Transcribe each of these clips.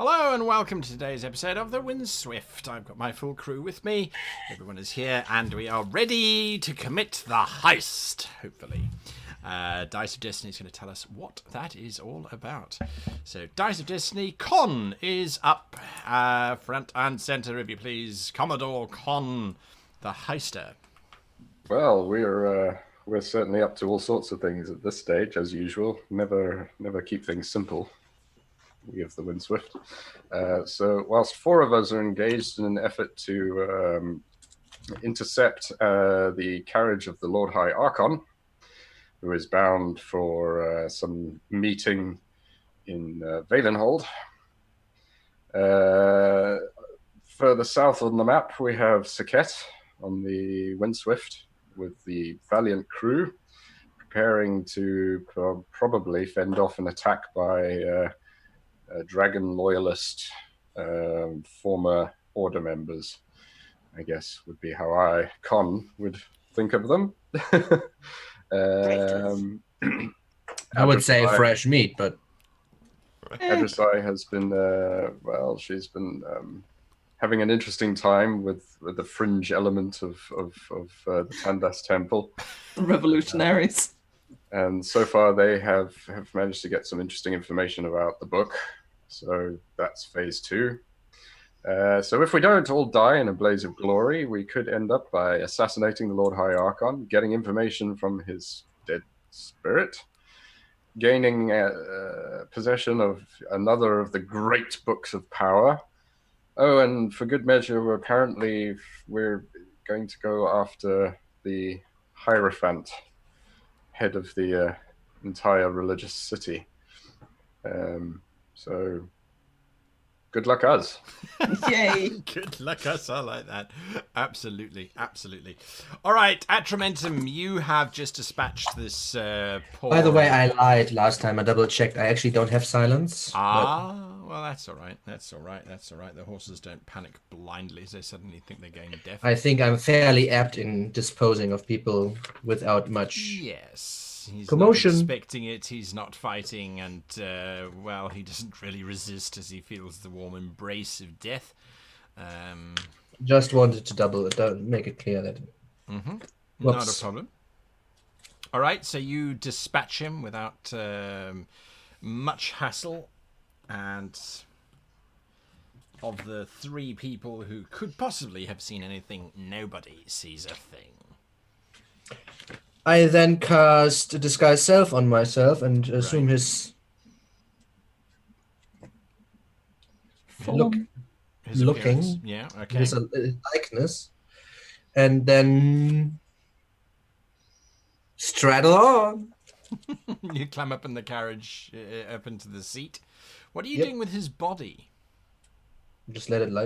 Hello and welcome to today's episode of the Windswift. I've got my full crew with me. Everyone is here and we are ready to commit the heist, hopefully. Dice of Destiny is going to tell us what that is all about. So, Dice of Destiny, Con is up front and centre, if you please. Commodore Con, the heister. Well, we're certainly up to all sorts of things at this stage, as usual. Never keep things simple. We of the Windswift. So, whilst four of us are engaged in an effort to intercept the carriage of the Lord Archon, who is bound for some meeting in Valenhold. Further south on the map, we have Sekhet on the Windswift with the valiant crew, preparing to probably fend off an attack by dragon loyalist former order members, I guess would be how Con would think of them. I would say fresh meat, but Adresai has been she's been having an interesting time with the fringe element of the Tandas Temple. Revolutionaries. And so far they have managed to get some interesting information about the book. So that's phase 2. So if we don't all die in a blaze of glory, we could end up by assassinating the Lord Archon, getting information from his dead spirit, gaining possession of another of the great books of power. Oh, and for good measure, we're going to go after the Hierophant, head of the entire religious city. So, good luck us. Yay. Good luck us, I like that. Absolutely, absolutely. All right, Atramentum, you have just dispatched this poor... by the way, I lied last time. I double checked. I actually don't have silence. Well, that's all right. That's all right. That's all right. The horses don't panic blindly as they suddenly think they're going deaf. I think I'm fairly apt in disposing of people without much He's commotion. Not expecting it, he's not fighting, and, he doesn't really resist as he feels the warm embrace of death. Just wanted to make it clear that... Not a problem. All right, so you dispatch him without much hassle, and of the 3 people who could possibly have seen anything, nobody sees a thing. I then cast Disguise Self on myself and assume his looking, appearance. Yeah, okay. his likeness, and then straddle on. You climb up in the carriage, up into the seat. What are you doing with his body? Just let it lie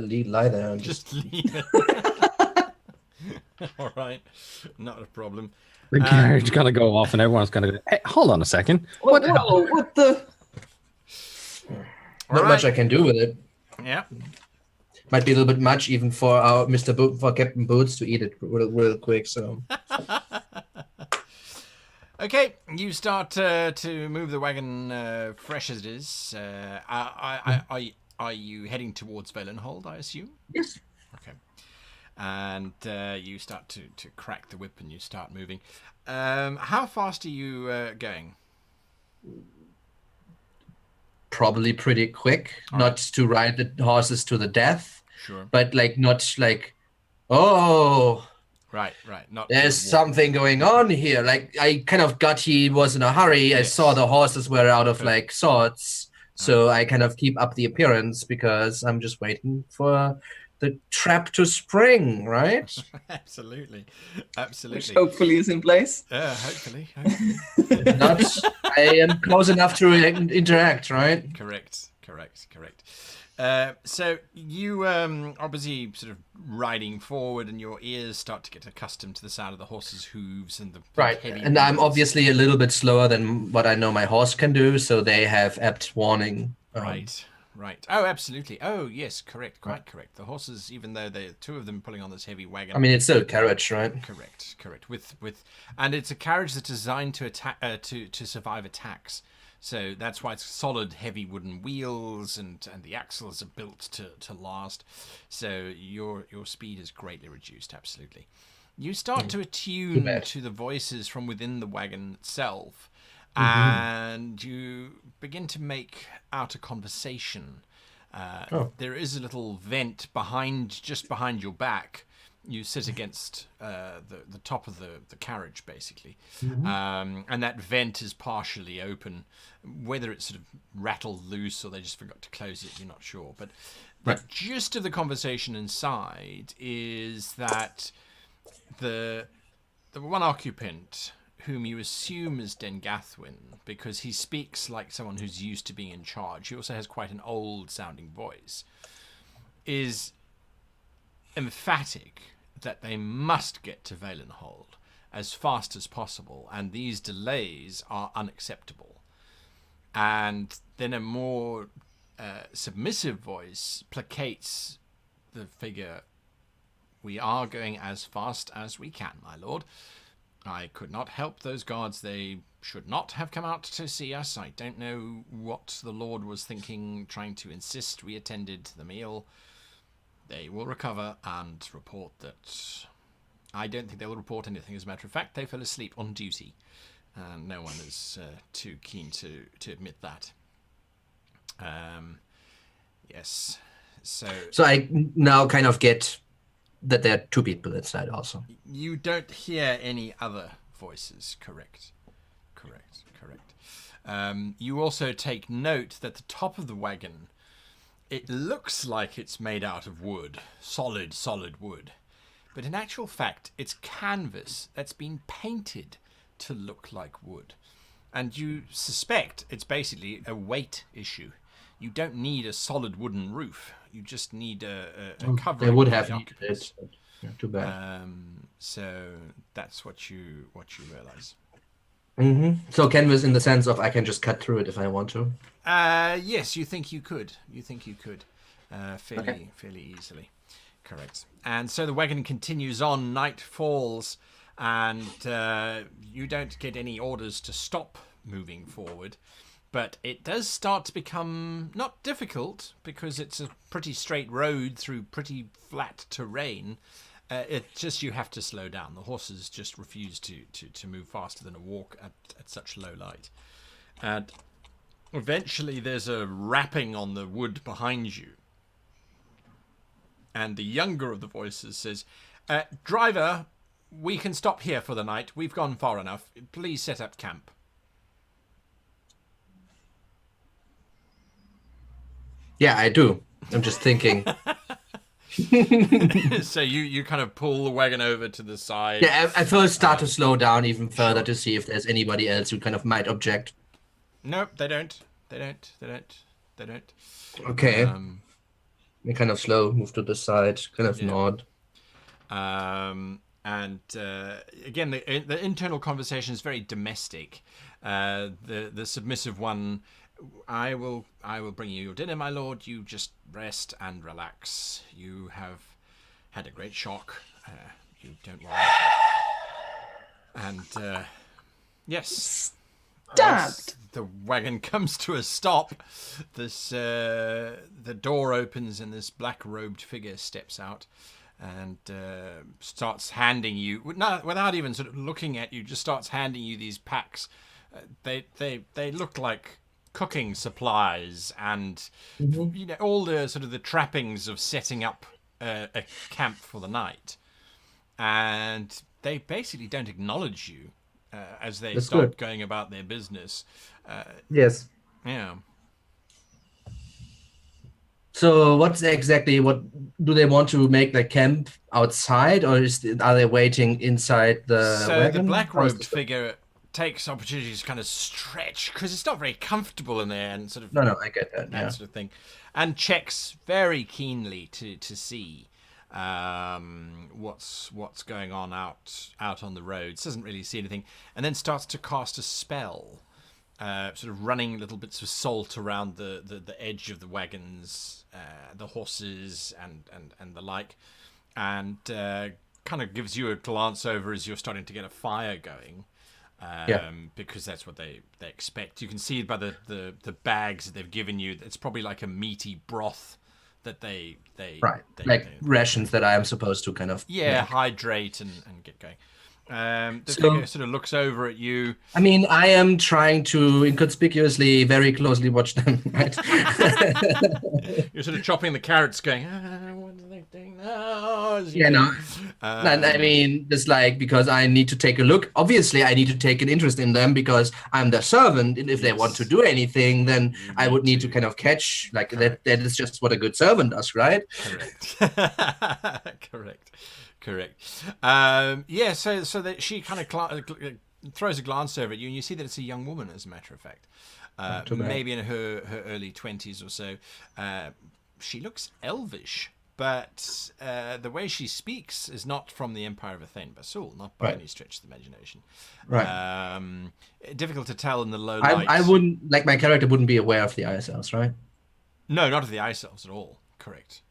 there. And just leave it. All right, not a problem. The carriage gonna go off, and everyone's gonna go, hey, hold on a second. What the? Not much I can do with it. Yeah. Might be a little bit much even for our for Captain Boots to eat it real quick. So. Okay, you start to move the wagon fresh as it is. Are you heading towards Valenhold, I assume? Yes. Okay. And you start to crack the whip and you start moving. How fast are you going? Probably pretty quick. All not right. to ride the horses to the death. Sure. But not oh... Right. Not there's something going on here. Like, I kind of got he was in a hurry. Yes. I saw the horses were out of sorts. So I kind of keep up the appearance because I'm just waiting for the trap to spring, right? Absolutely. Which hopefully is in place. Hopefully. Not, I am close enough to interact, right? Correct. So you obviously sort of riding forward, and your ears start to get accustomed to the sound of the horse's hooves and the right. heavy And I'm wheels. obviously a little bit slower than what I know my horse can do, so they have apt warning. Right. Oh, absolutely. Oh, yes, correct. Quite correct. The horses, even though they're 2 of them pulling on this heavy wagon. I mean, it's still a carriage, right? Correct. And it's a carriage that's designed to attack to survive attacks. So that's why it's solid, heavy wooden wheels, and the axles are built to last. So your speed is greatly reduced, absolutely. You start to attune to the voices from within the wagon itself, and you begin to make out a conversation. There is a little vent just behind your back. You sit against the top of the carriage, basically. And that vent is partially open. Whether it's sort of rattled loose or they just forgot to close it, you're not sure. But the gist of the conversation inside is that the one occupant, whom you assume is Dengathwin, because he speaks like someone who's used to being in charge, he also has quite an old-sounding voice, is emphatic that they must get to Valenhold as fast as possible, and these delays are unacceptable. And then a more submissive voice placates the figure. We are going as fast as we can, my lord. I could not help those guards. They should not have come out to see us. I don't know what the Lord was thinking, trying to insist we attended to the meal. They will recover and report that... I don't think they will report anything. As a matter of fact, they fell asleep on duty. And no one is too keen to admit that. Yes. So I now kind of get that there are two people inside also. You don't hear any other voices, correct. You also take note that the top of the wagon, it looks like it's made out of wood, solid wood. But in actual fact, it's canvas that's been painted to look like wood. And you suspect it's basically a weight issue. You don't need a solid wooden roof. You just need a covering. They would have needed it. Not too bad. So that's what you realize. So canvas in the sense of I can just cut through it if I want to. Yes, you think you could. Fairly easily. Correct. And so the wagon continues on. Night falls, and you don't get any orders to stop moving forward. But it does start to become not difficult because it's a pretty straight road through pretty flat terrain. It just you have to slow down. The horses just refuse to move faster than a walk at such low light. And eventually there's a rapping on the wood behind you. And the younger of the voices says, "Driver, we can stop here for the night. We've gone far enough. Please set up camp." Yeah, I do. I'm just thinking. So you kind of pull the wagon over to the side. Yeah, I first start to slow down even further to see if there's anybody else who kind of might object. Nope, they don't. Okay. We kind of slow, move to the side, kind of nod. And again, the internal conversation is very domestic. The submissive one, I will bring you your dinner, my lord. You just rest and relax. You have had a great shock. You don't worry. And yes. Stabbed. The wagon comes to a stop. The door opens and this black-robed figure steps out and starts handing you, without even sort of looking at you, just starts handing you these packs. They look like cooking supplies and all the sort of the trappings of setting up a camp for the night. And they basically don't acknowledge you. As they start going about their business. Yes. Yeah. So what do they want to make the camp outside, or are they waiting inside the wagon? The black-robed figure takes opportunities to kind of stretch, because it's not very comfortable in there, and sort of... No, I get that. That sort of thing. And checks very keenly to see what's going on out on the roads. Doesn't really see anything, and then starts to cast a spell, sort of running little bits of salt around the edge of the wagons, the horses, and the like, and kind of gives you a glance over as you're starting to get a fire going, because that's what they expect. You can see by the bags that they've given you, it's probably like a meaty broth that they rations that I am supposed to kind of hydrate and get going. The So- figure sort of looks over at you. I mean, I am trying to inconspicuously very closely watch them, right? You're sort of chopping the carrots, going, what are they doing now? And I mean, just like, because I need to take a look. Obviously, I need to take an interest in them because I'm their servant. And if they want to do anything, then I would need to kind of catch, like, that is just what a good servant does, right? Correct. So that she kind of throws a glance over at you, and you see that it's a young woman, as a matter of fact. Maybe in her early 20s or so. She looks elvish, but the way she speaks is not from the Empire of Athene Basul, not by any stretch of the imagination. Right. Difficult to tell in the low light. I wouldn't, like, my character wouldn't be aware of the ISLs, right? No, not of the ice elves at all. Correct.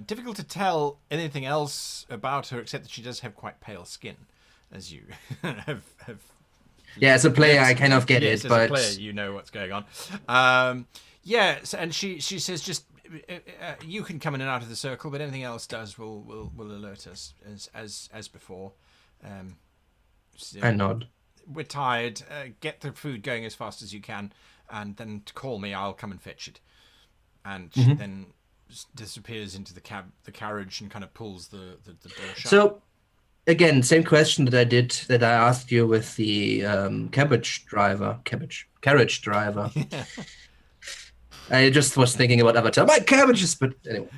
Difficult to tell anything else about her except that she does have quite pale skin, as you have. Yeah, as a player, I kind of get it, as but a player, you know what's going on. And she says, just you can come in and out of the circle, but anything else does will alert us as before. I nod. We're tired. Get the food going as fast as you can, and then call me. I'll come and fetch it. And she then disappears into the carriage and kind of pulls the door shut. So, again, same question that I asked you with the carriage driver. I just was thinking about Avatar. My cabbages, but anyway.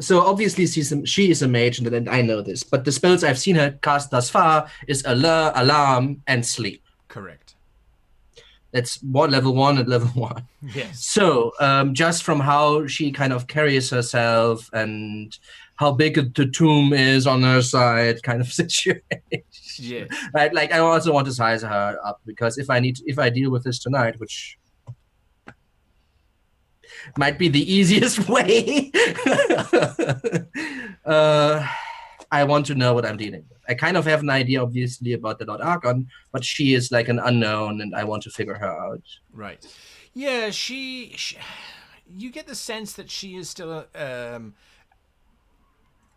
So obviously she is a mage, and I know this. But the spells I've seen her cast thus far is Allure, Alarm, and Sleep. Correct. That's level 1 and level 1. Yes. So just from how she kind of carries herself and how big the tomb is on her side, kind of situation. Yeah. Right. Like, I also want to size her up, because if I deal with this tonight, which might be the easiest way, I want to know what I'm dealing with. I kind of have an idea, obviously, about the Lord Archon, but she is like an unknown, and I want to figure her out. Right. Yeah, she you get the sense that she is still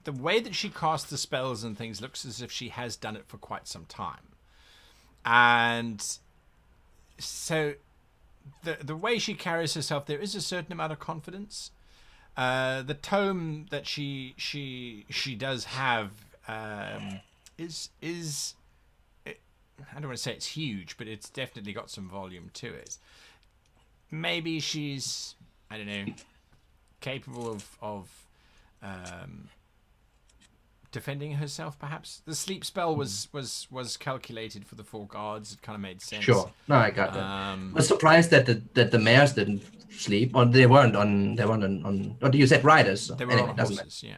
the way that she casts the spells and things looks as if she has done it for quite some time. And so the way she carries herself, there is a certain amount of confidence. The tome that she does have is I don't want to say it's huge, but it's definitely got some volume to it. Maybe she's, I don't know, capable of defending herself, perhaps. The sleep spell was calculated for the 4 guards. It kind of made sense. Sure. No, I got that. I was surprised that the mares didn't sleep, or they weren't on. What you said, riders. They were anyway, on horses. Yeah.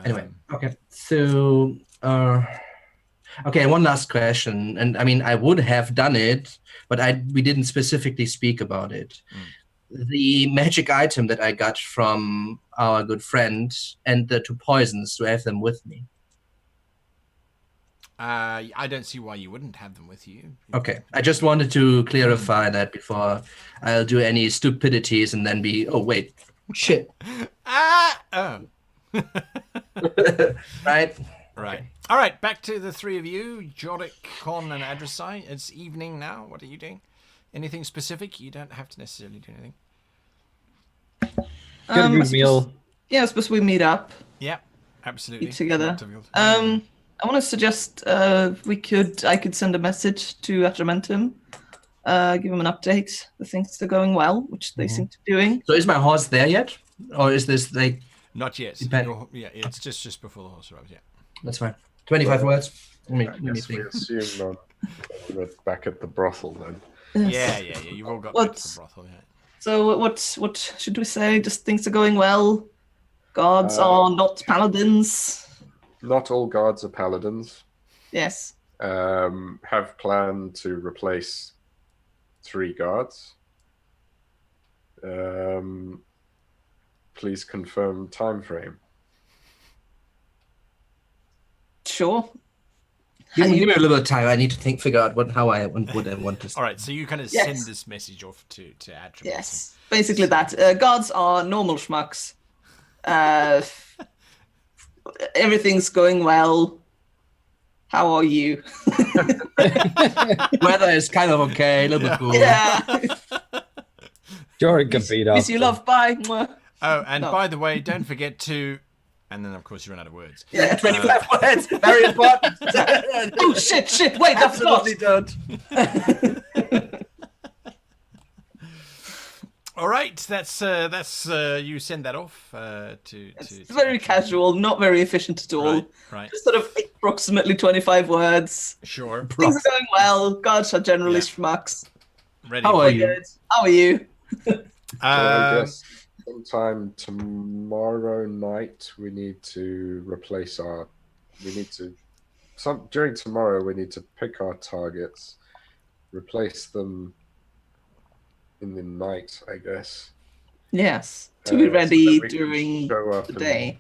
Anyway, okay. So, okay, one last question, and I mean, I would have done it, but we didn't specifically speak about it. The magic item that I got from our good friend and the 2 poisons, to have them with me. I don't see why you wouldn't have them with you. Okay, I just wanted to clarify that before I'll do any stupidities and then be, oh wait, shit. Right? Right. All right, back to the 3 of you, Jordik, Con, and Adrasai. It's evening now. What are you doing? Anything specific? You don't have to necessarily do anything. Get a good meal. Yeah, I suppose we meet up. Yeah, absolutely. Eat together. Not difficult. I want to suggest I could send a message to Atramentum, give him an update. The things are going well, which they seem to be doing. So is my horse there yet? Or is this like... Not yet. Yeah, it's just before the horse arrives, yeah. That's fine. 25 words. Let me I guess think. we assume we're back at the brothel then. Yeah. You've all got back to the brothel, yeah. So what should we say? Just things are going well. Guards are not paladins. Not all guards are paladins. Yes. Have planned to replace 3 guards. Please confirm time frame. sure. Give me a little bit of time. I need to figure out how I want to. All right, so you kind of Yes. send this message off to Adrian. Yes, basically that. Gods are normal schmucks. Everything's going well. How are you? Weather is kind of okay, a little bit cool. Yeah. Jory can beat up. Miss you, love. Bye. Mwah. Oh, and No. by the way, don't forget to... And then, of course, you run out of words. Yeah, 25 words. Very important. Oh, shit. Wait, that's not. Absolutely don't. All right, that's you send that off to It's very casual, not very efficient at all. Right. Just sort of approximately 25 words. Sure. Things are going well. Gods are generally Yeah. schmucks. Ready. How are you? Good. How are you? I guess sometime tomorrow night we need to replace our. During tomorrow we need to pick our targets, replace them in the night, I guess. Yes. To be So ready that we can during show up the and- day.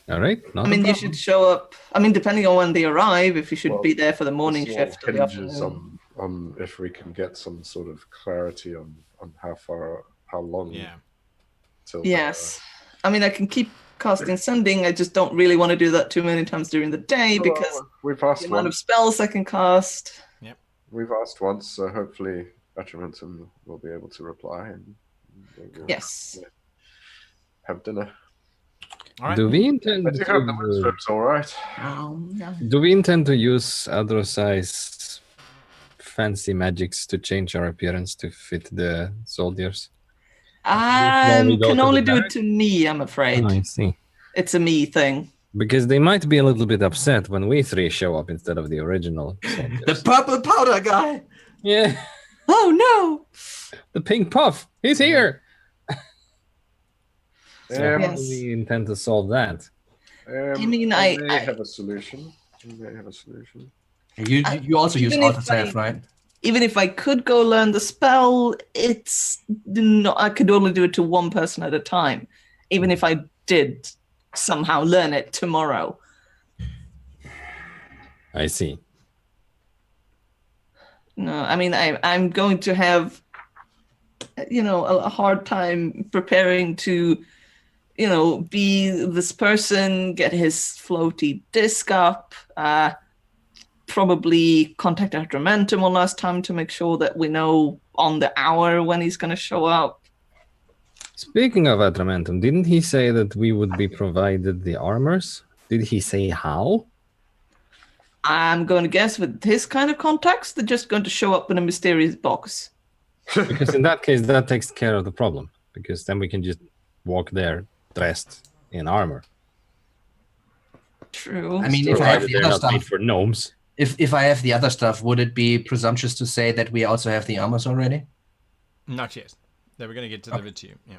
All right. I mean, you should show up. I mean, depending on when they arrive, if you should Well, be there for the morning This all shift or the hinges afternoon. on if we can get some sort of clarity on how long. Yeah. Till Yes. I mean, I can keep casting sending. I just don't really want to do that too many times during the day because we've the asked amount of once. spells I can cast. We've asked once, so hopefully Atramentum will be able to reply and we'll Yes. have dinner. All right. Do we intend I do hope the to, Windswift's all right. do we intend to use other size fancy magics to change our appearance to fit the soldiers? we go Can to only the do it barrack? to me, I'm afraid. Oh, I see. It's a me thing. Because they might be a little bit upset when we three show up instead of the original The soldiers. purple powder guy. Yeah, Oh no! the pink puff. He's here. So how Yes. do we intend to solve that? I mean, I I- may have a solution. You also use Even auto if save, I- right? Even if I could go learn the spell, it's not. I could only do it to one person at a time. Even if I did somehow learn it tomorrow. I see. No, I mean, I'm going to have, a hard time preparing to, be this person, get his floaty disc up, probably contact Atramentum one last time to make sure that we know on the hour when he's going to show up. Speaking of Atramentum, didn't he say that we would be provided the armors? Did he say how? I'm going to guess with his kind of contacts, they're just going to show up in a mysterious box. Because in that case, that takes care of the problem. Because then we can just walk there dressed in armor. True. I mean, if I have Provided the they're other not made stuff, for gnomes. if I have the other stuff, would it be presumptuous to say that we also have the armors already? Not yet. They were going to get delivered to you. Yeah.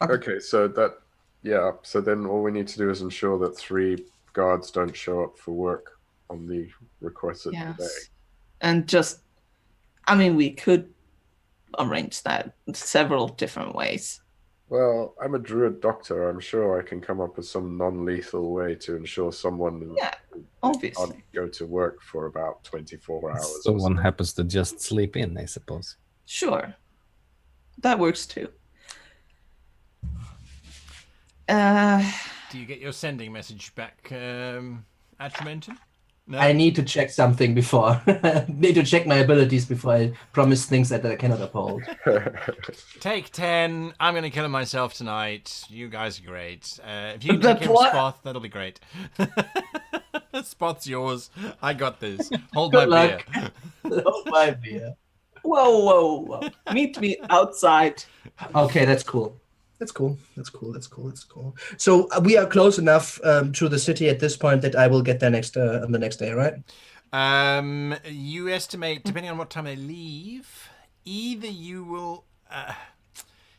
Okay, so then all we need to do is ensure that 3 guards don't show up for work on the requested day. Yes. And we could arrange that in several different ways. Well, I'm a druid doctor. I'm sure I can come up with some non-lethal way to ensure someone Yeah, obviously. can't go to work for about 24 hours. or Someone something. happens to just sleep in, I suppose. Sure. That works too. Uh, Do you get your sending message back, Atramentum? No. I need to check something before. Need to check my abilities before I promise things that I cannot uphold. Take 10. I'm going to kill him myself tonight. You guys are great. If you can The take care of plot- Spoth, that'll be great. Spoth's yours. I got this. Hold Good my luck. beer. Hold my beer. whoa. Meet me outside. Okay, that's cool. That's cool. So we are close enough to the city at this point that I will get there on the next day, right? You estimate, depending on what time they leave, either you will...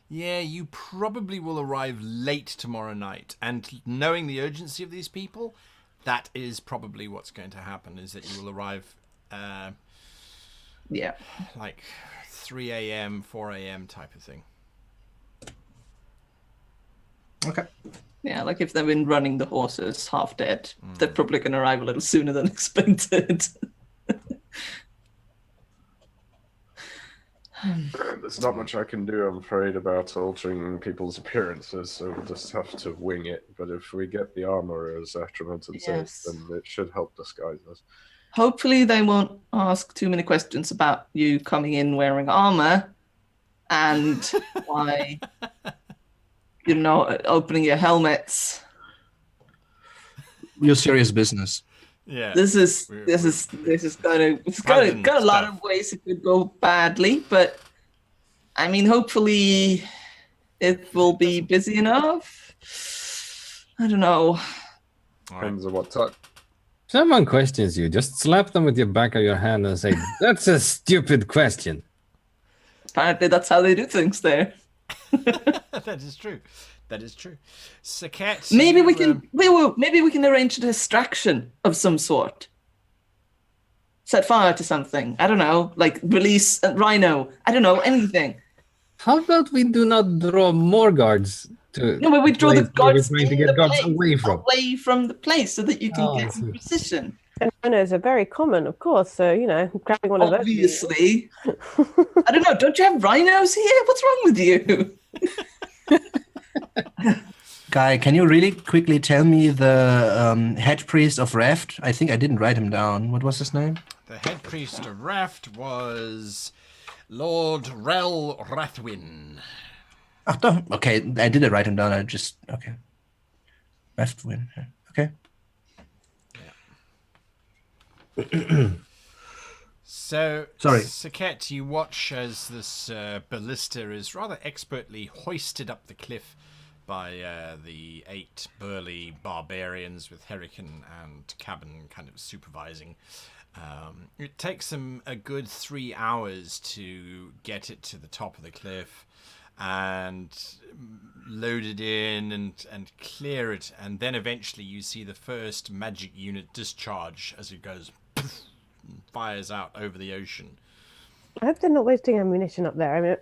you probably will arrive late tomorrow night. And knowing the urgency of these people, that is probably what's going to happen, is that you will arrive Yeah. like 3 a.m., 4 a.m. type of thing. Okay. Yeah, like if they've been running the horses half dead, they're probably going to arrive a little sooner than expected. There's not much I can do, I'm afraid, about altering people's appearances, so we'll just have to wing it. But if we get the armor, as Atramonton says, then it should help disguise us. Hopefully they won't ask too many questions about you coming in wearing armor and why you're not opening your helmets. Your serious business. Yeah. This is got a lot of ways it could go badly, but I mean, hopefully it will be busy enough. I don't know. Depends on what type. Someone questions you, just slap them with your back of your hand and say, "That's a stupid question." Apparently, that's how they do things there. That is true. That is true. Sekhet, maybe we can arrange a distraction of some sort. Set fire to something. I don't know, like release a rhino. I don't know, anything. How about we do not draw more guards to? No, but we draw the guards trying to get guards away from the place so that you can get in position. And rhinos are very common, of course. So grabbing one of those. Obviously. I don't know. Don't you have rhinos here? What's wrong with you? Guy, can you really quickly tell me the head priest of Raft? I think I didn't write him down. What was his name? The head priest of Raft was Lord Rel Rathwin. Oh, okay, I didn't write him down. Okay. Rathwin. Okay. Yeah. So, sorry, Sekhet, you watch as this ballista is rather expertly hoisted up the cliff by the 8 burly barbarians with Hurricane and Cabin kind of supervising. It takes them a good 3 hours to get it to the top of the cliff and load it in and clear it, and then eventually you see the first magic unit discharge as it goes and fires out over the ocean. I hope they're not wasting ammunition up there.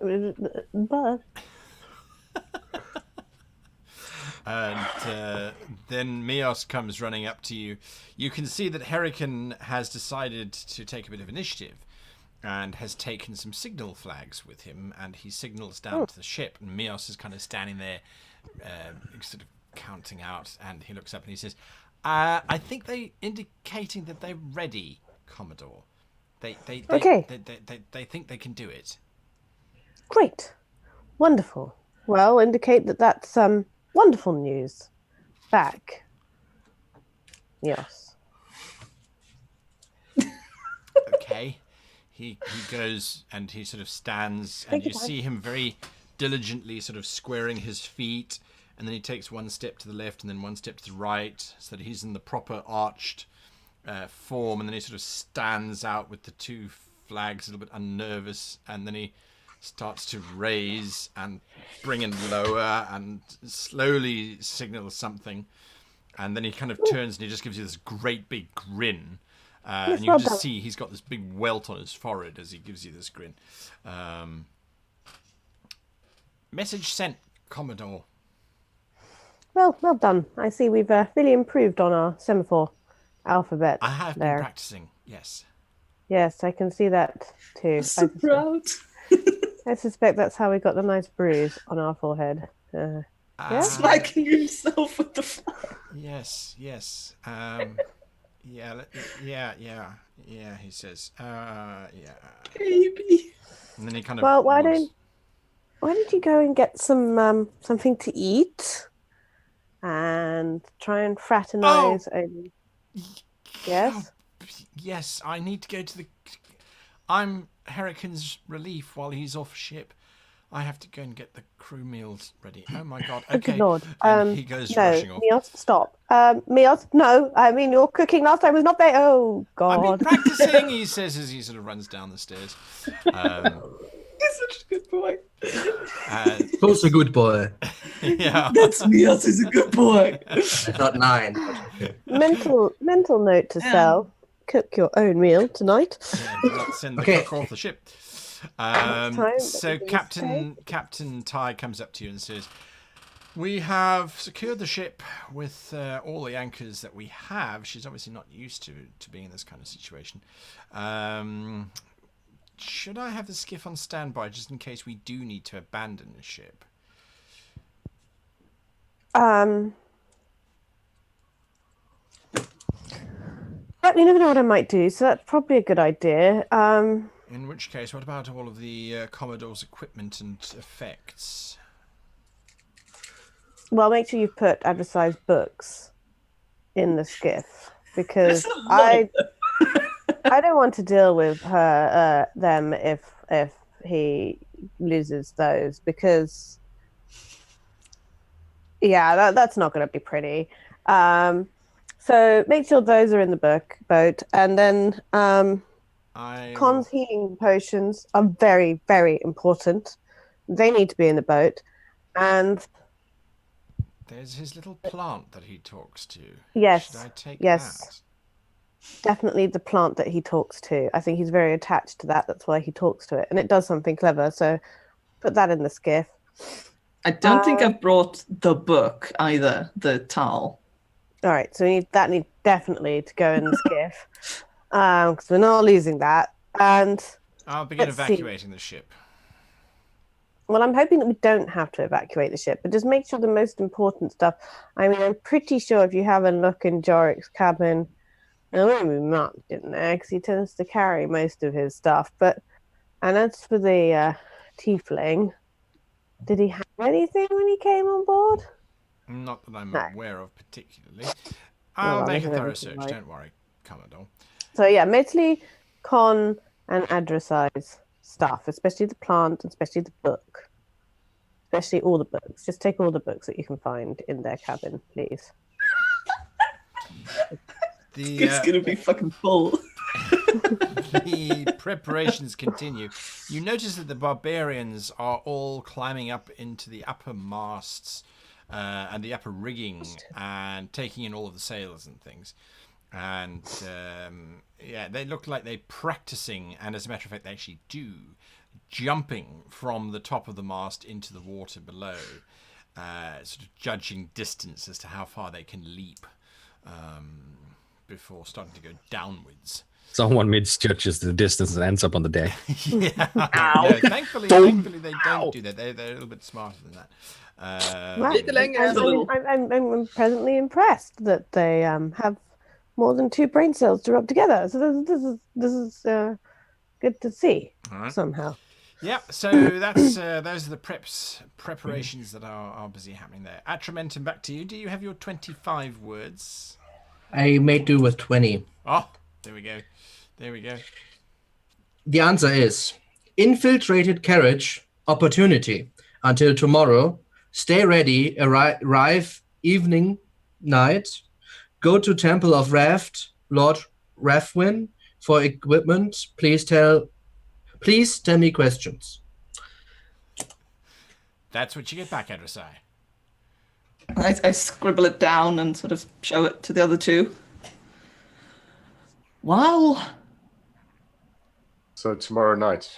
But and then Mios comes running up to you. You can see that Hurricane has decided to take a bit of initiative and has taken some signal flags with him, and he signals down to the ship, and Mios is kind of standing there sort of counting out, and he looks up and he says, I think they're indicating that they're ready, Commodore. They think they can do it. Great. Wonderful. Well, indicate that's wonderful news. Back. Yes. Okay. He goes and he sort of stands, and you see him very diligently sort of squaring his feet, and then he takes one step to the left and then one step to the right, so that he's in the proper arched form, and then he sort of stands out with the 2 flags a little bit unnervous, and then he starts to raise and bring it lower and slowly signals something, and then he kind of turns and he just gives you this great big grin. And you can just see he's got this big welt on his forehead as he gives you this grin. Message sent, Commodore. Well done. I see we've really improved on our semaphore alphabet. I have been practicing, yes. Yes, I can see that too. I'm so proud. I suspect that's how we got the nice bruise on our forehead. Smacking yourself with the flag. Yes. Yeah, he says. Yeah. Baby. And then he kind of. Well, why don't you go and get some something to eat, and try and fraternize over. Yes. Yes, I need to go to the. I'm Hurricane's relief while he's off ship. I have to go and get the crew meals ready. Oh my God! Okay. Good Lord. He goes rushing off. Mios, stop. Mios, no. I mean, your cooking last time was not very. Oh God. I've been practicing. He says as he sort of runs down the stairs. He's such a good boy. Who's a good boy? Yeah. That's Mios. He's a good boy. Not 9. Mental note to self. Cook your own meal tonight. Yeah, do not send the cook off the ship. So Captain Tye comes up to you and says, We have secured the ship with all the anchors that we have. She's obviously not used to being in this kind of situation. Should I have the skiff on standby just in case we do need to abandon the ship? You never know what I might do, so that's probably a good idea. In which case, what about all of the Commodore's equipment and effects? Well, make sure you put advertised books in the skiff because There's a lot of I don't want to deal with them if he loses those because that's not going to be pretty. So make sure those are in the boat, and then Con's healing potions are very, very important. They need to be in the boat, and there's his little plant that he talks to. Yes, should I take that? Definitely the plant that he talks to. I think he's very attached to that. That's why he talks to it, and it does something clever. So put that in the skiff. I don't think I've brought the book either, the towel. All right, so we need definitely to go in the skiff because we're not losing that. And I'll begin evacuating the ship. Well, I'm hoping that we don't have to evacuate the ship, but just make sure the most important stuff. I mean, I'm pretty sure if you have a look in Jorik's cabin, and it won't be marked in there because he tends to carry most of his stuff. And as for the tiefling, did he have anything when he came on board? Not that I'm aware of particularly. I'll make a thorough search, don't worry, Commodore. So yeah, mostly con and Adrasai's stuff, especially the plant, especially the book. Especially all the books. Just take all the books that you can find in their cabin, please. It's going to be fucking full. The preparations continue. You notice that the barbarians are all climbing up into the upper masts and the upper rigging and taking in all of the sails and things. And they look like they're practicing, and as a matter of fact they actually do, jumping from the top of the mast into the water below, sort of judging distance as to how far they can leap before starting to go downwards. Someone misjudges the distance and ends up on the deck. Yeah. No, thankfully they don't do that. They're a little bit smarter than that. I'm presently impressed that they have more than 2 brain cells to rub together. So this is good to see somehow. Yeah, so that's those are the preparations that are busy happening there. Atramentum, back to you. Do you have your 25 words? I may do with 20. Oh, there we go. The answer is infiltrated carriage opportunity until tomorrow. Stay ready. Arrive evening, night. Go to Temple of Raft, Lord Rathwin for equipment. Please tell me questions. That's what you get back, Adrasai. I scribble it down and sort of show it to the other two. Wow. So tomorrow night.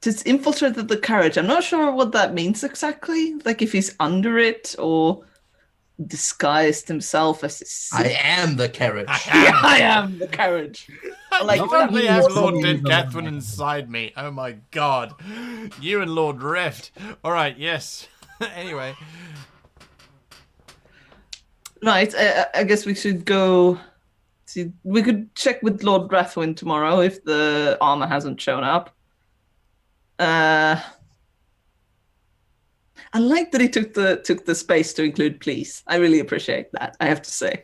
It's infiltrated the carriage. I'm not sure what that means exactly. Like if he's under it or disguised himself as I am the carriage. I am the carriage. Like I have Lord Dead Catherine inside me. Oh my god. You and Lord Reft. Alright, yes. Anyway. Right, I guess we should go. See, we could check with Lord Rathwin tomorrow if the armor hasn't shown up. I like that he took the space to include please. I really appreciate that, I have to say.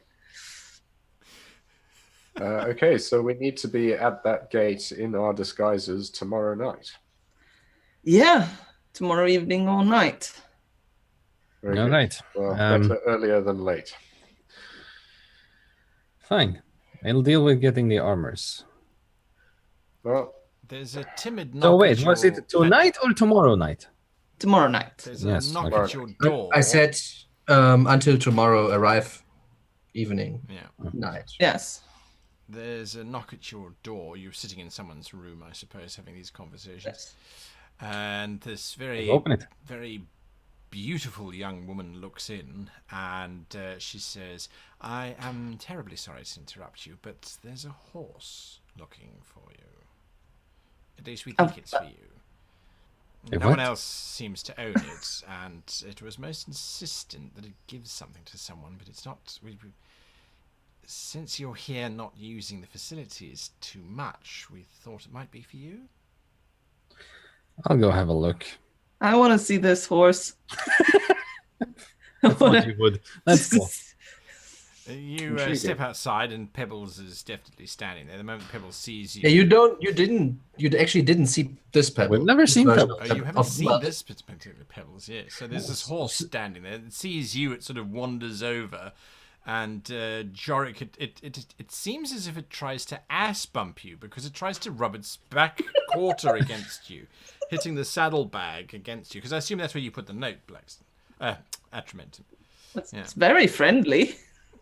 Okay, so we need to be at that gate in our disguises tomorrow night. Yeah, tomorrow evening or night. Very All good. right. Well, better earlier than late. Fine. I'll deal with getting the armors. Well, there's a timid knock. So wait, was it tonight or tomorrow night? Tomorrow night. There's a knock at your door. I said until tomorrow, arrive evening, night. Yes. There's a knock at your door. You're sitting in someone's room, I suppose, having these conversations. Yes. And this very, open it. very beautiful young woman looks in, and she says, "I am terribly sorry to interrupt you, but there's a horse looking for you. At least we think it's for you. No one else seems to own it, and it was most insistent that it gives something to someone, but it's not... Since you're here not using the facilities too much, we thought it might be for you." I'll go have a look. I want to see this horse. I thought you would. Let's go. You step outside, and Pebbles is definitely standing there. The moment Pebbles sees you... Yeah, you actually didn't see this Pebbles. We've never seen Pebbles. Oh, you haven't seen this particular Pebbles, yeah. So there's this horse standing there. It sees you, it sort of wanders over. And Jorik, it seems as if it tries to ass bump you, because it tries to rub its back quarter against you, hitting the saddlebag against you. Because I assume that's where you put the note, Blackstone. Atramentum. It's very friendly.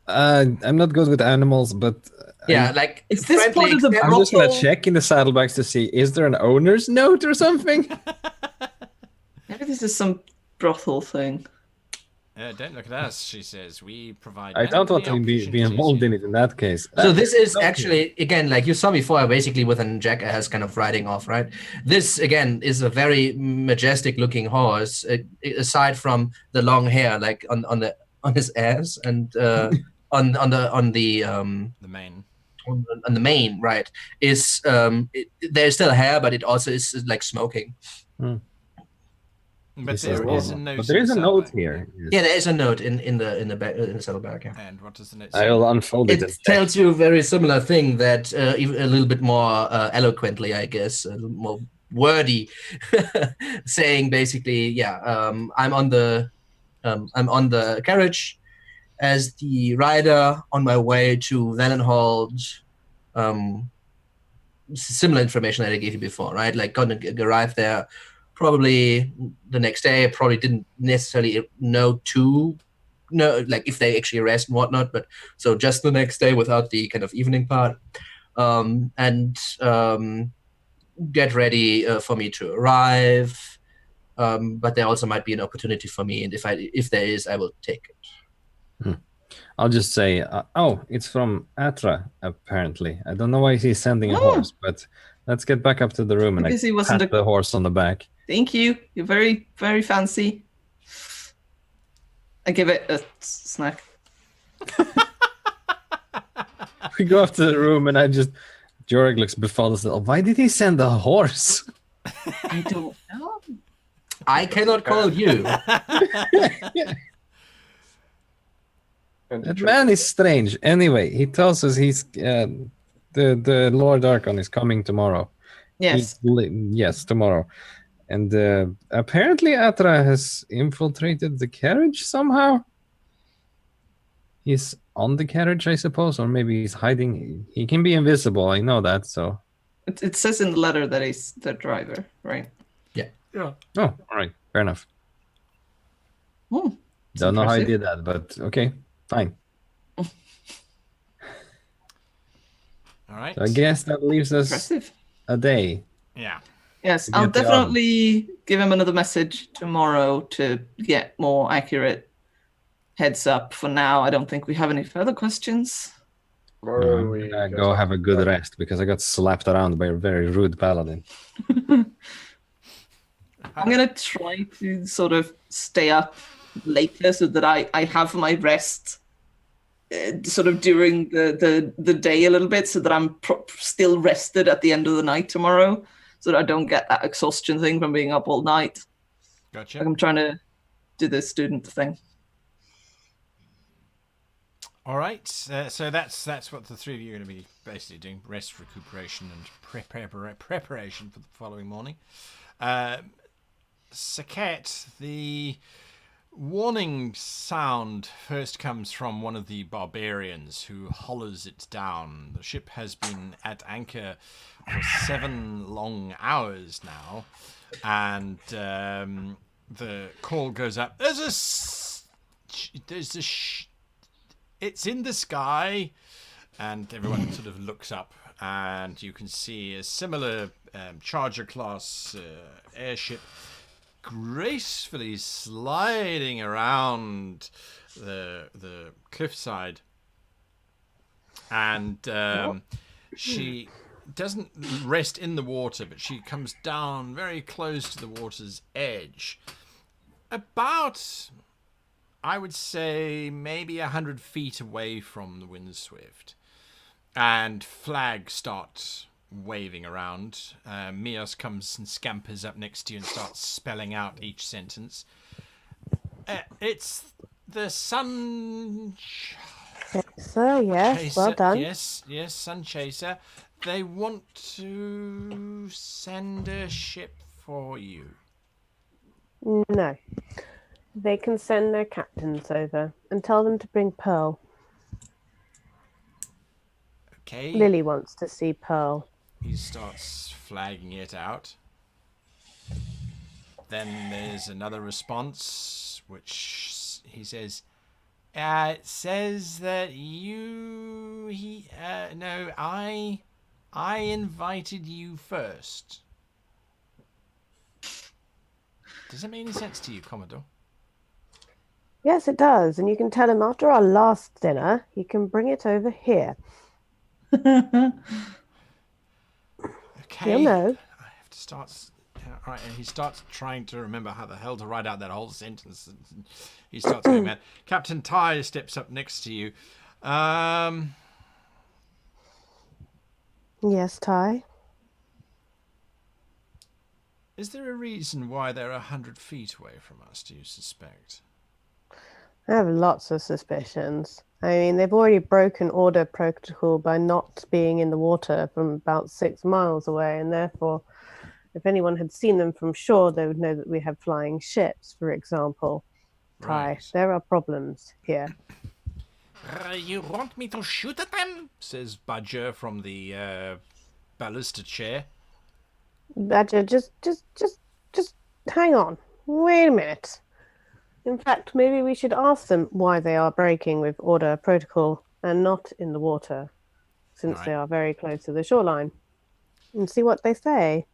I'm not good with animals, but like is this part of the I'm just gonna check in the saddlebags to see, is there an owner's note or something? Maybe this is some brothel thing. Don't look at us, she says. We provide... I don't want to be involved in it in that case. So this is actually, again, like you saw before, basically with a jackass kind of riding off, right? This, again, is a very majestic-looking horse, aside from the long hair, like on his ass and on the mane. On the mane, right? Is there's still hair, but it also is like smoking. But there is a note. But there is a note here. Yeah, there is a note in the saddlebag. Yeah. And what does the note say? I will unfold it. It tells you a very similar thing, that even a little bit more eloquently, I guess, a little more wordy, saying basically, I'm on the carriage as the rider on my way to Valenhold. Similar information that I gave you before, right? Like gonna arrive there probably the next day. I probably didn't necessarily know like if they actually arrest and whatnot, but so just the next day without the kind of evening part, and get ready for me to arrive. But there also might be an opportunity for me, and if there is, I will take it. I'll just say, it's from Atra, apparently. I don't know why he's sending a horse, but let's get back up to the room and Because he wasn't pat the horse on the back. Thank you. You're very, very fancy. I give it a snack. We go up to the room and Jorik looks befuddled. Why did he send a horse? I don't know. I cannot call you. That man is strange. Anyway, he tells us he's the Lord Archon is coming tomorrow. Yes. Yes, tomorrow. And apparently Atra has infiltrated the carriage somehow. He's on the carriage, I suppose, or maybe he's hiding. He can be invisible, I know that, so... It says in the letter that he's the driver, right? Yeah. Oh, all right. Fair enough. Don't know how he did that, but okay, fine. All right. So I guess that leaves us a day. Yeah. Yes, I'll definitely give him another message tomorrow to get more accurate heads up. For now, I don't think we have any further questions. I'm gonna go have a good rest because I got slapped around by a very rude paladin. I'm going to try to sort of stay up later so that I have my rest sort of during the day a little bit, so that I'm still rested at the end of the night tomorrow, so that I don't get that exhaustion thing from being up all night. Gotcha. Like I'm trying to do the student thing. All right. So that's what the three of you are going to be basically doing: rest, recuperation, and preparation for the following morning. Sekhet, the warning sound first comes from one of the barbarians who hollers it down. The ship has been at anchor for 7 long hours now, and the call goes up. It's in the sky, and everyone sort of looks up, and you can see a similar Charger class airship gracefully sliding around the cliffside, and she doesn't rest in the water, but she comes down very close to the water's edge, about, I would say, maybe 100 feet away from the Windswift, and flags start waving around. Mios comes and scampers up next to you and starts spelling out each sentence. It's the sun So, yes, chaser. well done. Yes, sun chaser. They want to send a ship for you. No. They can send their captains over and tell them to bring Pearl. Okay. Lily wants to see Pearl. He starts flagging it out. Then there's another response, which he says, it says that I invited you first. Does it make any sense to you, Commodore? Yes, it does. And you can tell him after our last dinner, he can bring it over here. Okay. He'll know. I have to start. All right, and he starts trying to remember how the hell to write out that whole sentence. He starts doing that. Captain Tye steps up next to you. Yes, Ty. Is there a reason why they're 100 feet away from us, do you suspect? I have lots of suspicions. I mean, they've already broken order protocol by not being in the water from about 6 miles away, and therefore, if anyone had seen them from shore, they would know that we have flying ships, for example. Ty, Right. there are problems here. You want me to shoot at them? Says Badger from the ballista chair. Badger, just hang on. Wait a minute. In fact, maybe we should ask them why they are breaking with order protocol and not in the water, since Right. they are very close to the shoreline, and see what they say.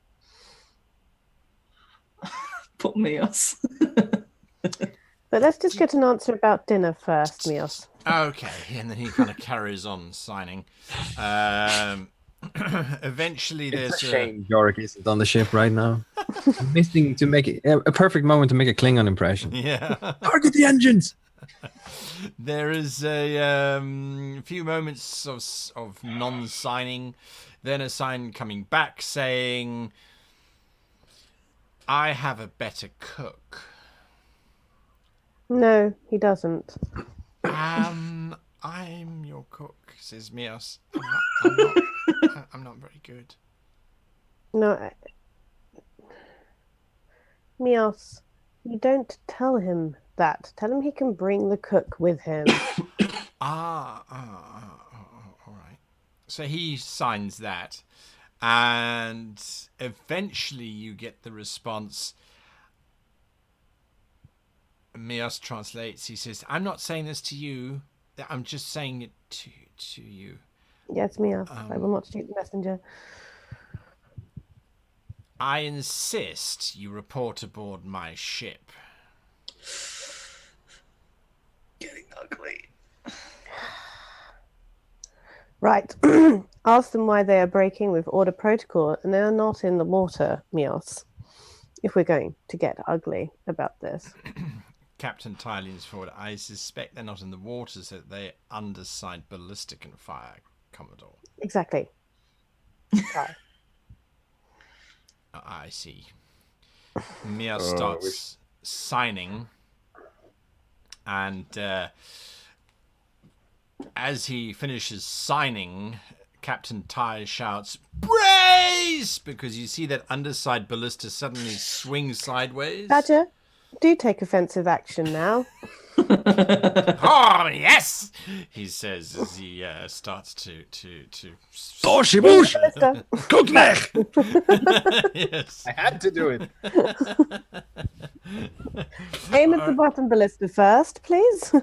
Poor Mios. But let's just get an answer about dinner first, Mios. Okay, and then he kind of carries on signing. Eventually, It's there's a shame Yorick isn't on the ship right now. Missing to make it a perfect moment to make a Klingon impression. Yeah. Target the engines! There is a few moments of non-signing, then a sign coming back saying, I have a better cook. No, he doesn't. I'm your cook, says Mios. I'm not very good. No, Mios, you don't tell him that. Tell him he can bring the cook with him. All right. So he signs that, and eventually you get the response. Mios translates. He says, "I'm not saying this to you. I'm just saying it to you. Yes, Mios, I will not shoot the messenger. I insist you report aboard my ship." Getting ugly. Right. Ask them why they are breaking with order protocol and they are not in the water, Mios. If we're going to get ugly about this. Captain Tye leans forward. I suspect they're not in the water, so they underside ballistic and fire, Commodore. Exactly. Try. I see. Mia starts signing, and as he finishes signing, Captain Tye shouts, "Brace!" because you see that underside ballista suddenly swing sideways. Badger, do take offensive action now. Oh, yes! He says as he starts to Toshibush! Ballista. Kugnech! Yes. I had to do it. Aim at the bottom ballista first, please.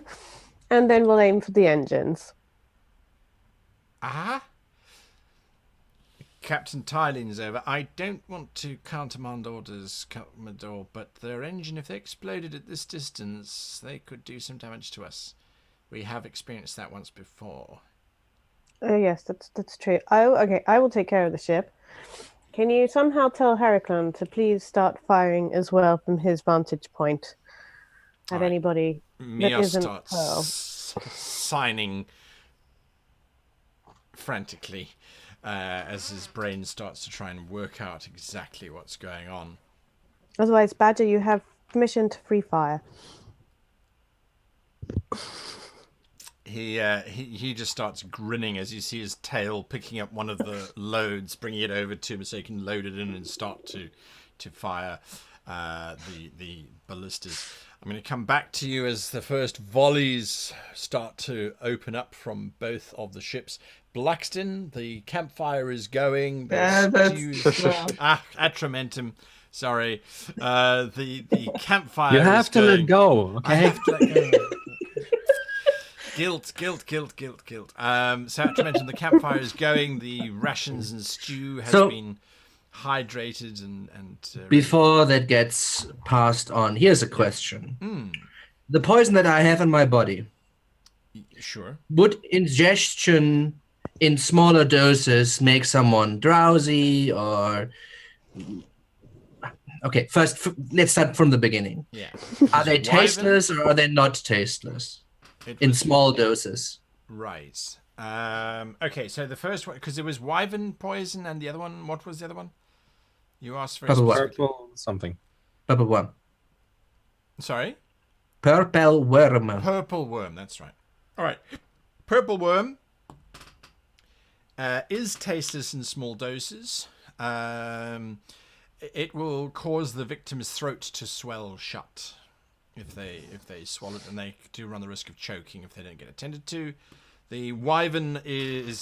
And then we'll aim for the engines. Ah. Captain Tye leans over. I don't want to countermand orders, Commodore, but their engine, if they exploded at this distance, they could do some damage to us. We have experienced that once before. Oh yes, that's true. Okay, I will take care of the ship. Can you somehow tell Heraclan to please start firing as well from his vantage point at anybody that Mia isn't starts Pearl? signing frantically as his brain starts to try and work out exactly what's going on. Otherwise, Badger, you have permission to free fire. He just starts grinning as you see his tail picking up one of the loads, bringing it over to him so he can load it in and start to fire the ballistas. I'm going to come back to you as the first volleys start to open up from both of the ships. Blackston, the campfire is going. Atramentum. Sorry. The campfire You have is to going. let go, okay? I have to let go. Guilt. So I have to mention the campfire is going. The rations and stew has been hydrated and Before that gets passed on, here's a question. The poison that I have in my body, sure. would ingestion in smaller doses make someone drowsy or... Okay, first, let's start from the beginning. Yeah. Are they tasteless or are they not tasteless? In small doses. Right. Okay, so the first one, because there was wyvern poison and the other one, what was the other one? You asked for Purple something. Purple worm. Sorry? Purple worm. Purple worm, that's right. All right. Purple worm is tasteless in small doses. It will cause the victim's throat to swell shut if they swallow it, and they do run the risk of choking if they don't get attended to. The wyvern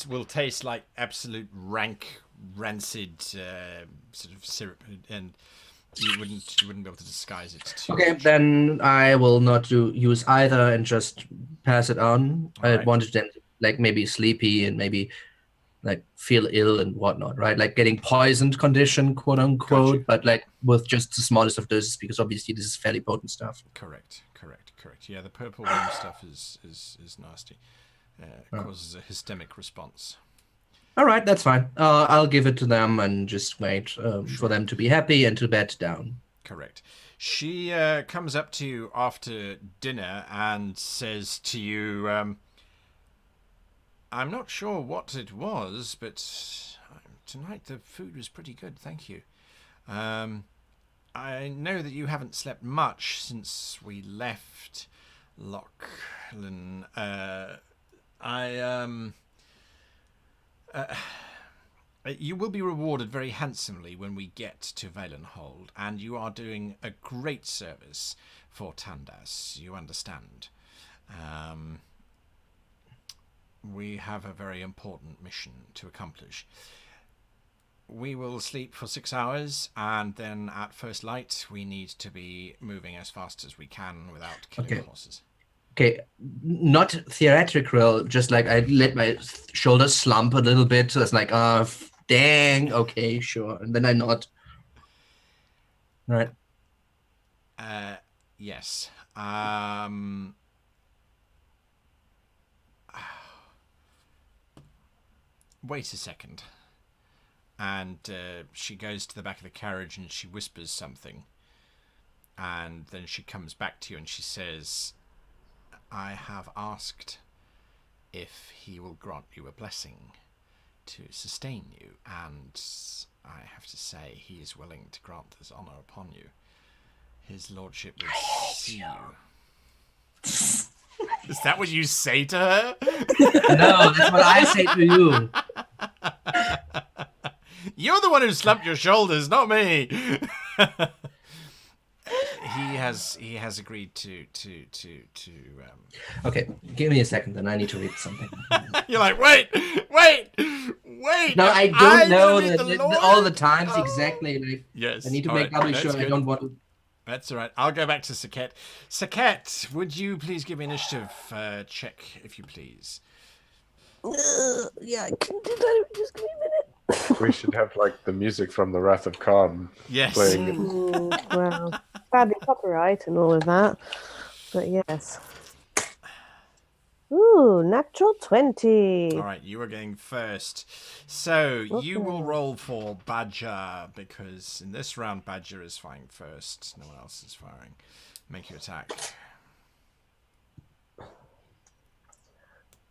will taste like absolute rank, rancid sort of syrup, and you wouldn't be able to disguise it too Okay, much. then I will not use either and just pass it on. I wanted them to maybe sleepy and maybe feel ill and whatnot, right? Like getting poisoned condition, quote unquote, but with just the smallest of doses, because obviously this is fairly potent stuff. Correct. Yeah, the purple worm stuff is nasty. Causes a hystemic response. All right, that's fine. I'll give it to them and just wait for them to be happy and to bed down. Correct. She comes up to you after dinner and says to you, I'm not sure what it was, but tonight the food was pretty good, thank you. I know that you haven't slept much since we left Lachlan. You will be rewarded very handsomely when we get to Valenhold, and you are doing a great service for Tandas, you understand. We have a very important mission to accomplish. We will sleep for 6 hours, and then at first light, we need to be moving as fast as we can without killing horses. Okay, not theatrical, just I let my shoulders slump a little bit, so it's dang, okay, sure. And then I nod. All right. Yes. Wait a second. And she goes to the back of the carriage and she whispers something. And then she comes back to you and she says, I have asked if he will grant you a blessing to sustain you. And I have to say, he is willing to grant this honor upon you. His lordship will see you. Is that what you say to her? No, that's what I say to you. You're the one who slumped your shoulders, not me. He has agreed to. Okay, give me a second, then I need to read something. You're like, wait. No, I don't know all the times exactly. Yes, I need to make double sure I don't want to. That's all right. I'll go back to Sekhet. Sekhet, would you please give me an initiative check, if you please? Yeah, I can do that. Just give me a minute. We should have like the music from the Wrath of Khan Yes. playing. Well, badly copyright and all of that. But yes. Ooh, natural 20. All right, you are going first. So you will Okay. roll for Badger, because in this round, Badger is firing first. No one else is firing. Make your attack.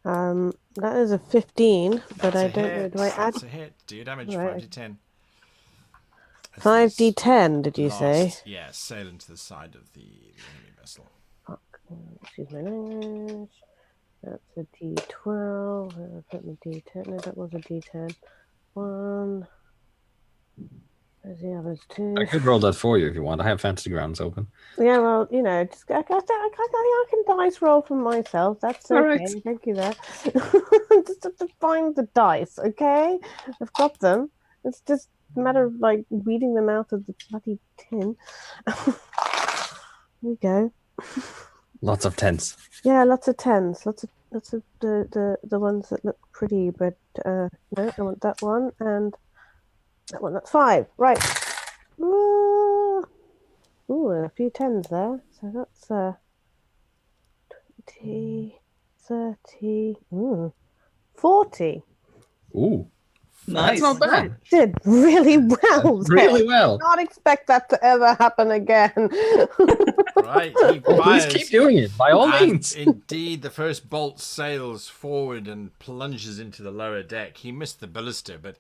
That is a 15, but That's I a don't know. hit. Do I add That's a hit. Do your damage, Right. 5d10. As 5d10, did you this say? last- Yeah, sail into the side of the enemy vessel. Fuck. Excuse my language. That's a d12. Put my d10. No, that was a d10. 1. There's the others too. I could roll that for you if you want. I have fantasy grounds open. Yeah, well, you know, just, I can dice roll for myself. That's All okay. right. Thank you there. Just have to find the dice, okay? I've got them. It's just a matter of, like, weeding them out of the bloody tin. Here we go. Lots of tens. Yeah, lots of 10s. Lots of the ones that look pretty, but no, I want that one and that one. That's 5. Right. Ooh, a few 10s there. So that's 20, 30, 40. Ooh, Nice. that's not bad. Did really well. Really there. well. Not expect that to ever happen again. Right, he Please fires. keep doing it, by all And means. indeed, the first bolt sails forward and plunges into the lower deck. He missed the ballista, but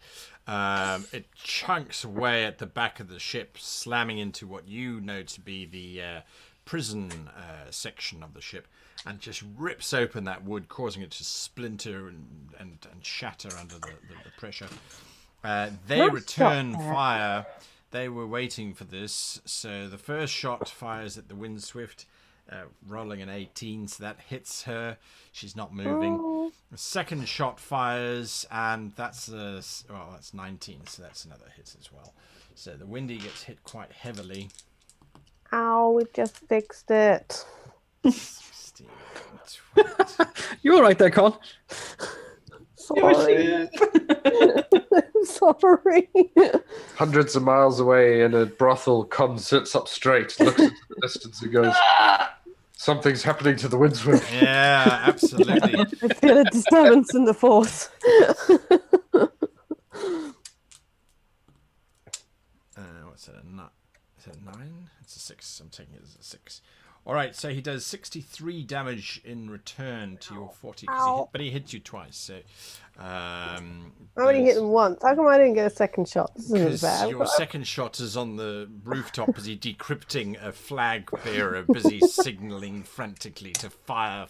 it chunks away at the back of the ship, slamming into what you know to be the prison section of the ship, and just rips open that wood, causing it to splinter and shatter under the pressure. They Nice return shot there. fire. They were waiting for this. So the first shot fires at the Windswift, rolling an 18, so that hits her. She's not moving. Oh, The second shot fires, and that's 19, so that's another hit as well. So the Windy gets hit quite heavily. ow, we just fixed it. 16, 20. You all right there, Con? Sorry. Sorry. Hundreds of miles away in a brothel, Con sits up straight, looks into the distance and goes, something's happening to the Windswift. Yeah, absolutely. I feel a disturbance in the force. What's that? Is it 9? It's a 6. I'm taking it as a 6. All right, so he does 63 damage in return to your 40, but he hits you twice. So I only hit them once. How come I didn't get a second shot? This isn't because bad. your second shot is on the rooftop as he decrypting a flag bearer busy signaling frantically to fire.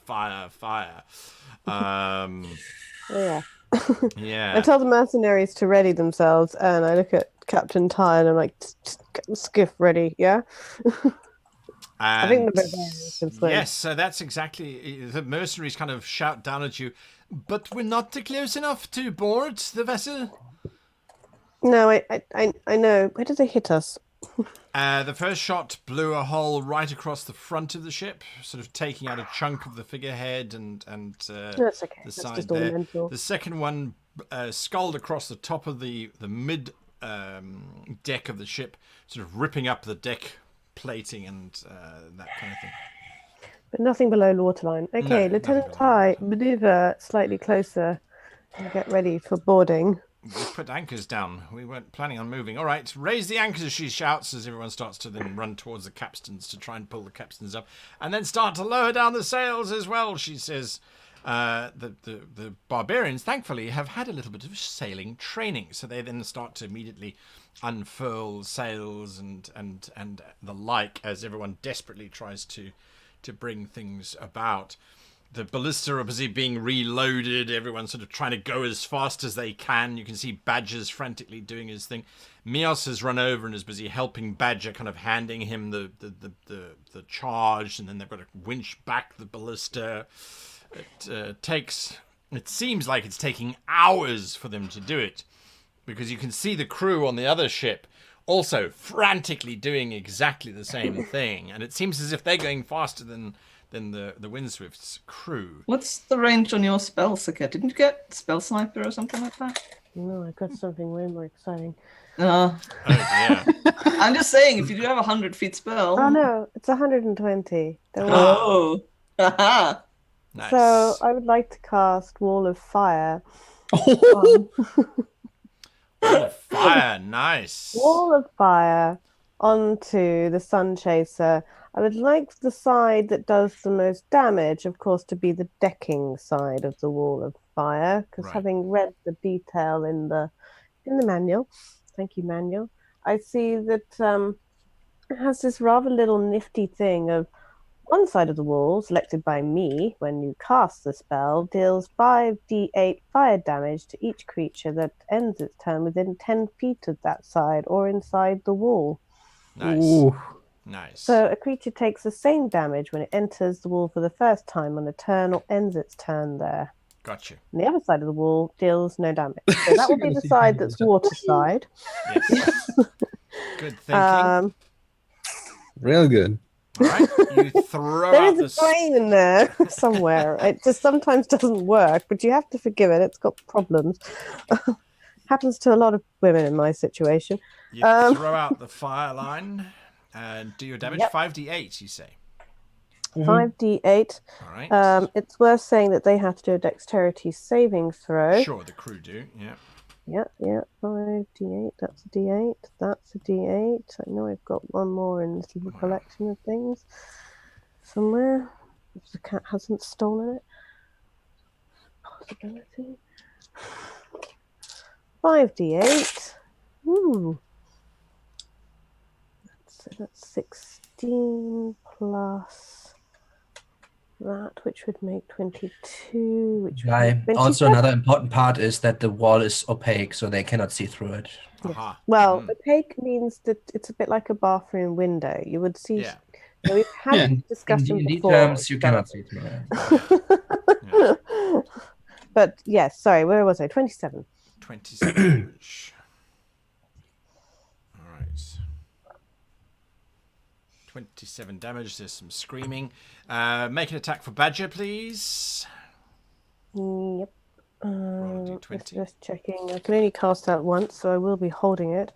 Yeah. Yeah. I tell the mercenaries to ready themselves, and I look at Captain Tye and I'm like, get the skiff ready, yeah? I think the barbarians can swim. Yes, so that's exactly the mercenaries kind of shout down at you, but we're not close enough to board the vessel. No, I know. Where did they hit us? The first shot blew a hole right across the front of the ship, sort of taking out a chunk of the figurehead and That's okay. the That's side just there. ornamental. The second one sculled across the top of the mid deck of the ship, sort of ripping up the deck plating and that kind of thing. But nothing below the waterline. Okay, No, Lieutenant nothing below Tye, maneuver slightly closer and get ready for boarding. We put anchors down. We weren't planning on moving. All right, raise the anchors, she shouts as everyone starts to then run towards the capstans to try and pull the capstans up. And then start to lower down the sails as well, she says. The barbarians, thankfully, have had a little bit of sailing training. So they then start to immediately unfurl sails and the like as everyone desperately tries to bring things about. The ballista are busy being reloaded. Everyone's sort of trying to go as fast as they can. You can see Badger's frantically doing his thing. Mios has run over and is busy helping Badger, kind of handing him the charge, and then they've got to winch back the ballista. It seems like it's taking hours for them to do it, because you can see the crew on the other ship also frantically doing exactly the same thing, and it seems as if they're going faster than the Windswift's crew. What's the range on your spell, Sekhet? Didn't you get spell sniper or something like that? No, I got something way more exciting. Uh, Oh dear. I'm just saying, if you do have 100 feet spell. Oh no, it's 120. Don't worry. Oh. Haha. Nice. So I would like to cast Wall of Fire. on- Wall of fire. Nice. Wall of Fire onto the Sun Chaser. I would like the side that does the most damage, of course, to be the decking side of the Wall of Fire, because Right. having read the detail in the manual, thank you, manual, I see that it has this rather little nifty thing of one side of the wall, selected by me when you cast the spell, deals 5d8 fire damage to each creature that ends its turn within 10 feet of that side or inside the wall. Nice. Ooh. Nice. So a creature takes the same damage when it enters the wall for the first time on a turn or ends its turn there. Gotcha. And the other side of the wall deals no damage. So that will be the side that's water side. Yes. Good thinking. Real good. All right. You throw There out is the a brain in there somewhere. It just sometimes doesn't work, but you have to forgive it. It's got problems. Happens to a lot of women in my situation. You throw out the fire line and do your damage. Yep. 5d8, you say. 5d8. All right. It's worth saying that they have to do a dexterity saving throw. Sure, the crew do. Yeah. Yeah. 5d8. That's a d8. That's a d8. I know I've got one more in this little collection of things somewhere. If the cat hasn't stolen it. Possibility. 5d8. Ooh. That's 16 plus that, which would make 22. Which would make 27. Also, another important part is that the wall is opaque, so they cannot see through it. Aha. Well, opaque means that it's a bit like a bathroom window. You would see. Yeah. So we've had Yeah, this discussion in before. terms, you cannot see through it. But yes, sorry, where was I? 27. 27 damage. All right. 27 damage. There's some screaming. Make an attack for Badger, please. Yep. Roll a Just checking. I can only cast that once, so I will be holding it.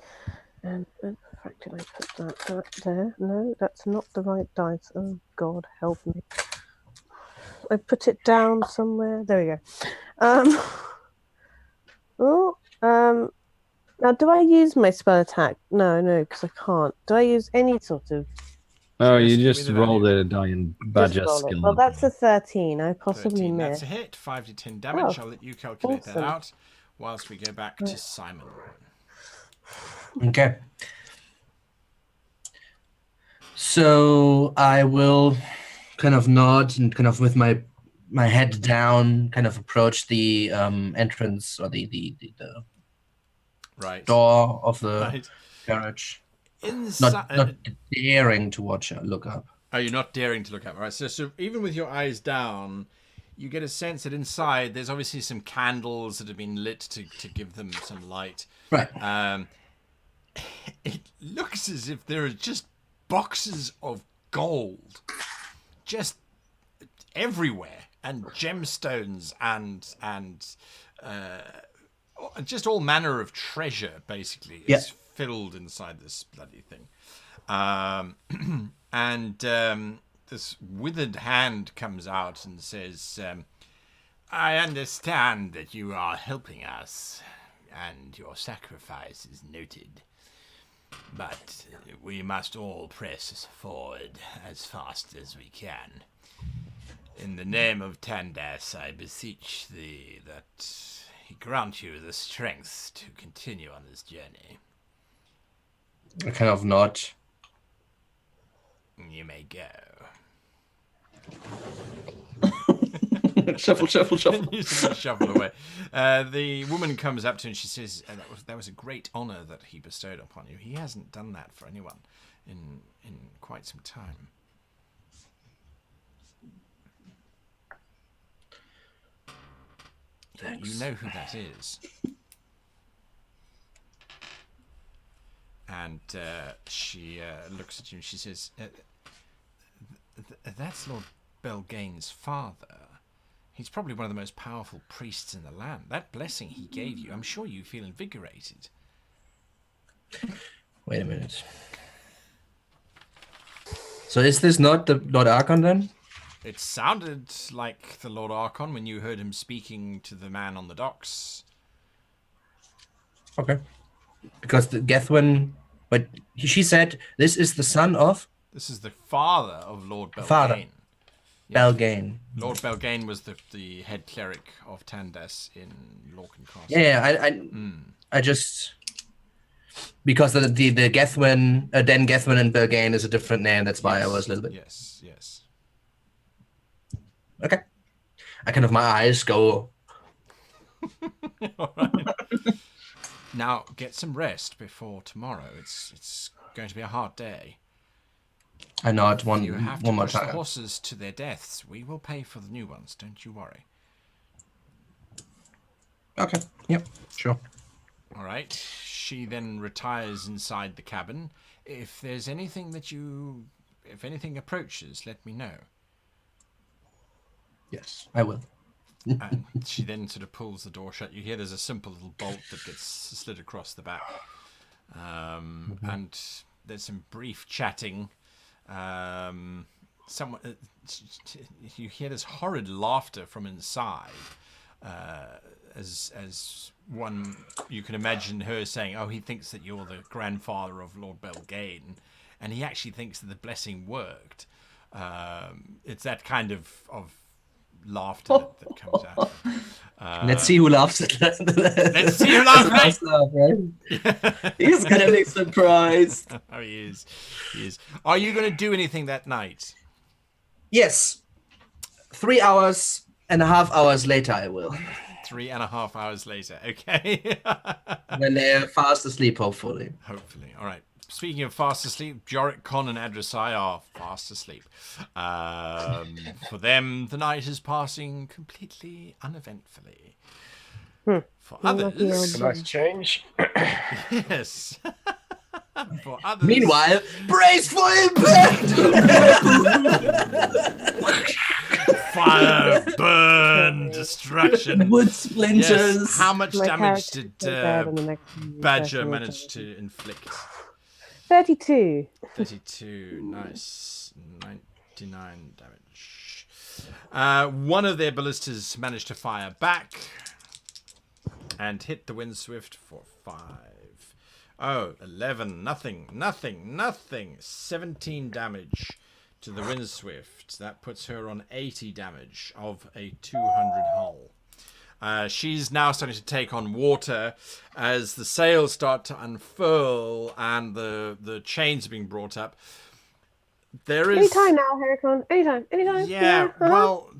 And in fact, did I put that there? No, that's not the right dice. Oh God, help me! I put it down somewhere. There we go. Now, do I use my spell attack? No, because I can't. Do I use any sort of? Oh, Just you give me just the roll value. the die and Just badger roll it? skill. Well, that's a 13. I possibly 13. That's missed. a hit. 5 to 10 damage. Oh, I'll let you calculate that awesome. out whilst we go back to Simon. Okay. So I will kind of nod and kind of with my head down, kind of approach the entrance or the Right. door of the Right. carriage. Inside. Not daring to look up. Oh, you're not daring to look up. All right. So even with your eyes down, you get a sense that inside there's obviously some candles that have been lit to give them some light. Right. It looks as if there are just boxes of gold just everywhere, and gemstones and just all manner of treasure basically is filled inside this bloody thing. And this withered hand comes out and says, I understand that you are helping us and your sacrifice is noted. But we must all press forward as fast as we can. In the name of Tandas, I beseech thee that he grant you the strength to continue on this journey. I kind of nod. You may go. Shuffle. You shuffle away. The woman comes up to you and she says, that was a great honor that he bestowed upon you. He hasn't done that for anyone in quite some time. Thanks. You know who that is. And she looks at you and she says, that's Lord Belgain's father. He's probably one of the most powerful priests in the land. That blessing he gave you, I'm sure you feel invigorated. Wait a minute. So is this not the Lord Archon then? It sounded like the Lord Archon when you heard him speaking to the man on the docks. Okay. Because the Gethwin, but she said this is the son of This is the father of Lord Belgain. Father. Belgain. Lord Belgain was the head cleric of Tandas in Lorkin Castle. Yeah, I just because the Gethwin, then Gethwin and Belgain is a different name. That's why I was a little bit. Yes. Okay. I kind of my eyes go. All right. Now get some rest before tomorrow. It's going to be a hard day. I know it one You have to more push the time. horses to their deaths. We will pay for the new ones. Don't you worry. Okay. Yep. Sure. All right. She then retires inside the cabin. If there's anything if anything approaches, let me know. Yes, I will. And she then sort of pulls the door shut. You hear there's a simple little bolt that gets slid across the back. And there's some brief chatting. You hear this horrid laughter from inside. As one, you can imagine her saying, "Oh, he thinks that you're the grandfather of Lord Belgain, and he actually thinks that the blessing worked." It's that kind of laughter that comes out. Let's see who laughs at that. Let's see who laughs. Right? He's gonna be surprised. Oh, he is. Are you going to do anything that night? Yes. 3.5 hours later, I will. 3.5 hours later. Okay. When they're fast asleep, hopefully. Hopefully. All right. Speaking of fast asleep, Jorik, Con, and Adresai are fast asleep. For them, the night is passing completely uneventfully. For others, A nice change. yes. For others, Meanwhile, brace for impact! fire, burn, destruction. Wood splinters. Yes. How much My damage character did goes out in the next Badger session. manage to inflict? 32. 32, nice. 99 damage. One of their ballistas managed to fire back and hit the Windswift for 5. Oh, 11, nothing. 17 damage to the Windswift. That puts her on 80 damage of a 200 hull. She's now starting to take on water as the sails start to unfurl and the chains are being brought up. There is Anytime now, Heracon. Anytime. yeah. Uh-huh. Well,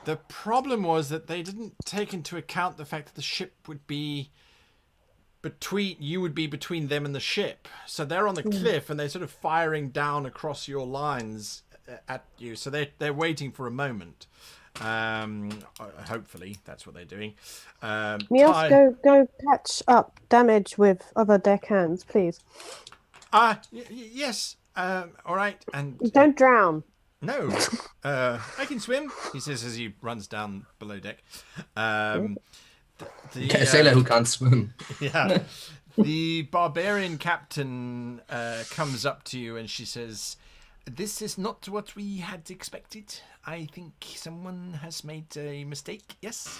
the problem was that they didn't take into account the fact that the ship would be between them and the ship. So they're on the cliff and they're sort of firing down across your lines at you. So they're waiting for a moment. Hopefully that's what they're doing. Niels, Tye- go patch up damage with other deckhands, please. Yes. All right. And Don't drown. no, I can swim. He says as he runs down below deck. The A sailor who can't swim. yeah, the barbarian captain comes up to you and she says, "This is not what we had expected. I think someone has made a mistake." Yes.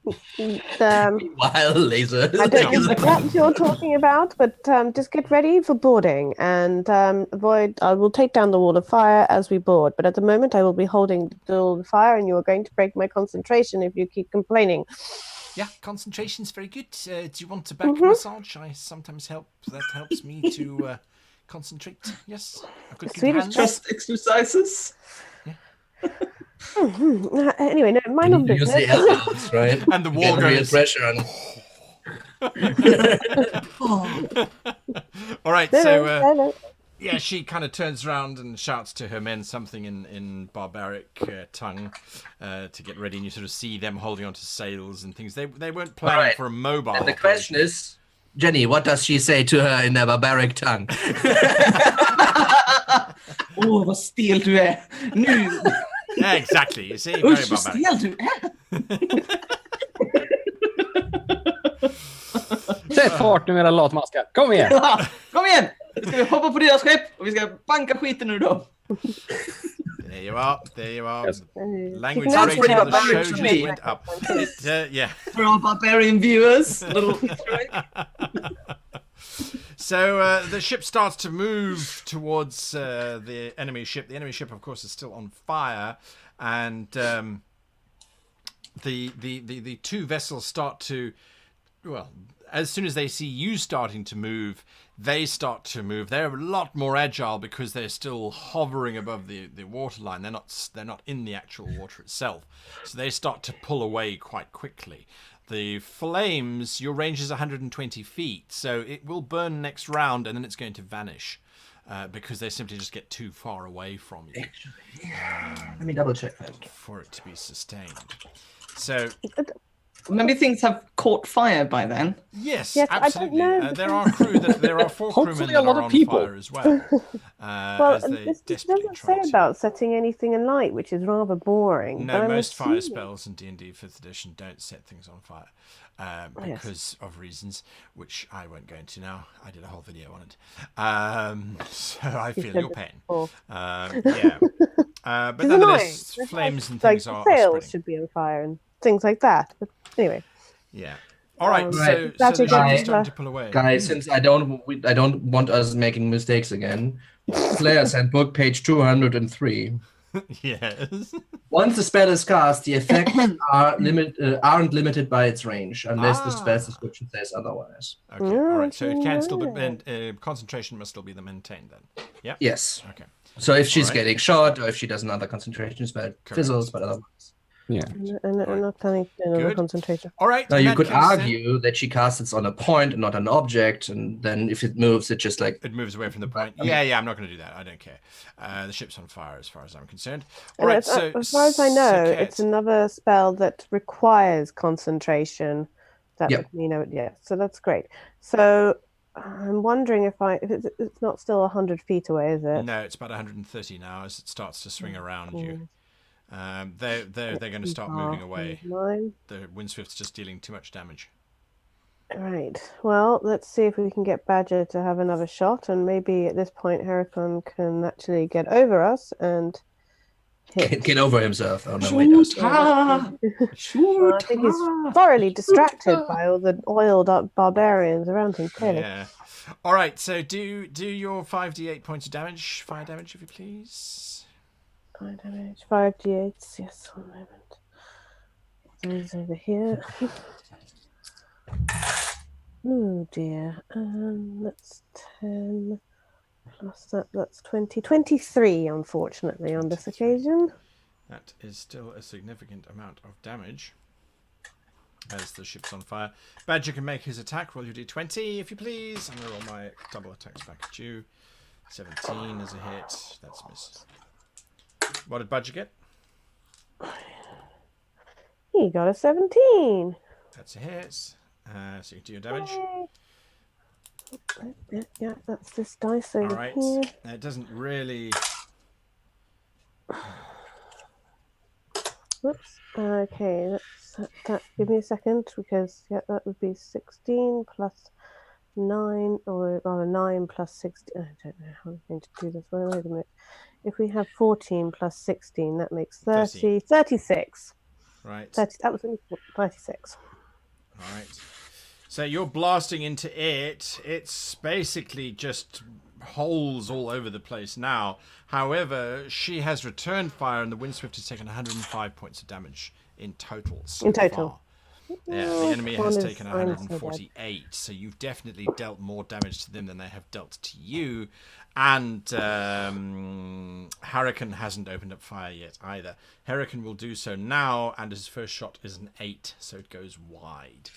Wild laser. I don't know what you're talking about, but just get ready for boarding and avoid. I will take down the wall of fire as we board, but at the moment I will be holding the wall of fire, and you are going to break my concentration if you keep complaining. Yeah, concentration's very good. Do you want a back massage? I sometimes help. That helps me to concentrate. Yes, I've got good Swedish hands. Just exercises. Anyway, no, mind on You use business. the elbows, right? And the Get wall real goes. pressure on. All right, No, so no. yeah, she kind of turns around and shouts to her men something in barbaric tongue to get ready, and you sort of see them holding onto sails and things. They weren't planning Alright. for a mobile. And the question is, Jenny, what does she say to her in the barbaric tongue? Åh, vad stel du är. Nu. Yeah, exactly. You see, Oh, very just barbaric. helt du Sätt fart nu era latmaskar. Kom igen! Kom igen! Nu ska vi hoppa på deras skepp och vi ska banka skiten ur dem. There you are. There you are. Yes. Language You can rating pretty of the much show barbaric just to me. went up. For our barbarian viewers, little Easter egg. So the ship starts to move towards the enemy ship. The enemy ship, of course, is still on fire, and the two vessels start to, well, as soon as they see you starting to move, they start to move. They're a lot more agile because they're still hovering above the waterline. They're not in the actual water itself, so they start to pull away quite quickly. The flames, your range is 120 feet, so it will burn next round, and then it's going to vanish because they simply just get too far away from you Let me double check that. for it to be sustained. So Maybe things have caught fire by then. yes, Yes, I don't absolutely. know. There are 4 crewmen Hopefully that a lot are of on people. fire as well. Well, As they this desperately doesn't try say to. about setting anything alight, which is rather boring. but No, I'm most fire assuming- spells in D&D 5th edition don't set things on fire yes. because of reasons which I won't go into now. I did a whole video on it. So I You feel said your this pain. before. Yeah. But It's nonetheless, annoying. flames and Like things are sails spreading. should be on fire and things like that. But anyway, Yeah. All right, Um, so Right. the ship Guy- is starting to pull away. Guys, since I don't want us making mistakes again, Player's Handbook, page 203. Yes. Once the spell is cast, the effects aren't limited by its range, unless the spell's description says otherwise. Okay. All right. So it Okay, can still be right. concentration must still be maintained then. Yeah. Yes. Okay. So if she's Alright. getting shot, or if she does another concentration spell, it Correct. fizzles, but otherwise. Yeah. and Right. not planning to do another Good. concentration. All right. Now in you that could case, then, argue that she casts it on a point and not an object, and then if it moves, it just like it moves away from the point. I mean- Yeah, I'm not going to do that. I don't care. The ship's on fire as far as I'm concerned. All And right. it's, So as far as I know, Sekhet. it's another spell that requires concentration. That Yep. would mean, yeah. So that's great. So I'm wondering if it's not still 100 feet away, is it? No, it's about 130 now as it starts to swing around you. They're going to start moving away. Mine. The Windswift's just dealing too much damage. Right. Well, let's see if we can get Badger to have another shot, and maybe at this point, Heracon can actually get over us and hit. get over himself. Oh no, wait, no, Shoot! sorry. Well, I think he's thoroughly distracted by all the oiled up barbarians around him, clearly. Yeah. All right. So do your 5d8 points of damage, fire damage, if you please. 5 damage, 5d8s. Yes, 1 moment. Those over here. Oh dear. That's 10 plus that. That's 20. 23, unfortunately, on this occasion. That is still a significant amount of damage as the ship's on fire. Badger can make his attack. Roll your d20, if you please. I'm going to roll my double attacks back at you. 17 is a hit. That's a miss. What did Badger get? He got a 17. That's a hit. So you can do your damage. Yay. Yeah, that's this dice All over right. here. Now, it doesn't really... Whoops. Okay, that's that. Give me a second, because yeah, that would be 16 plus 9, or rather 9 plus 16. I don't know how I'm going to do this. Wait a minute. If we have 14 plus 16, that makes 30. 36. Right. 30, that was only 36. All right. So you're blasting into it. It's basically just holes all over the place now. However, she has returned fire, and the Windswift has taken 105 points of damage in total. So total. far. Yeah, the enemy One has is- taken I'm so dead. 148, so you've definitely dealt more damage to them than they have dealt to you. And Hurricane hasn't opened up fire yet either. Hurricane will do so now, and his first shot is an 8, so it goes wide,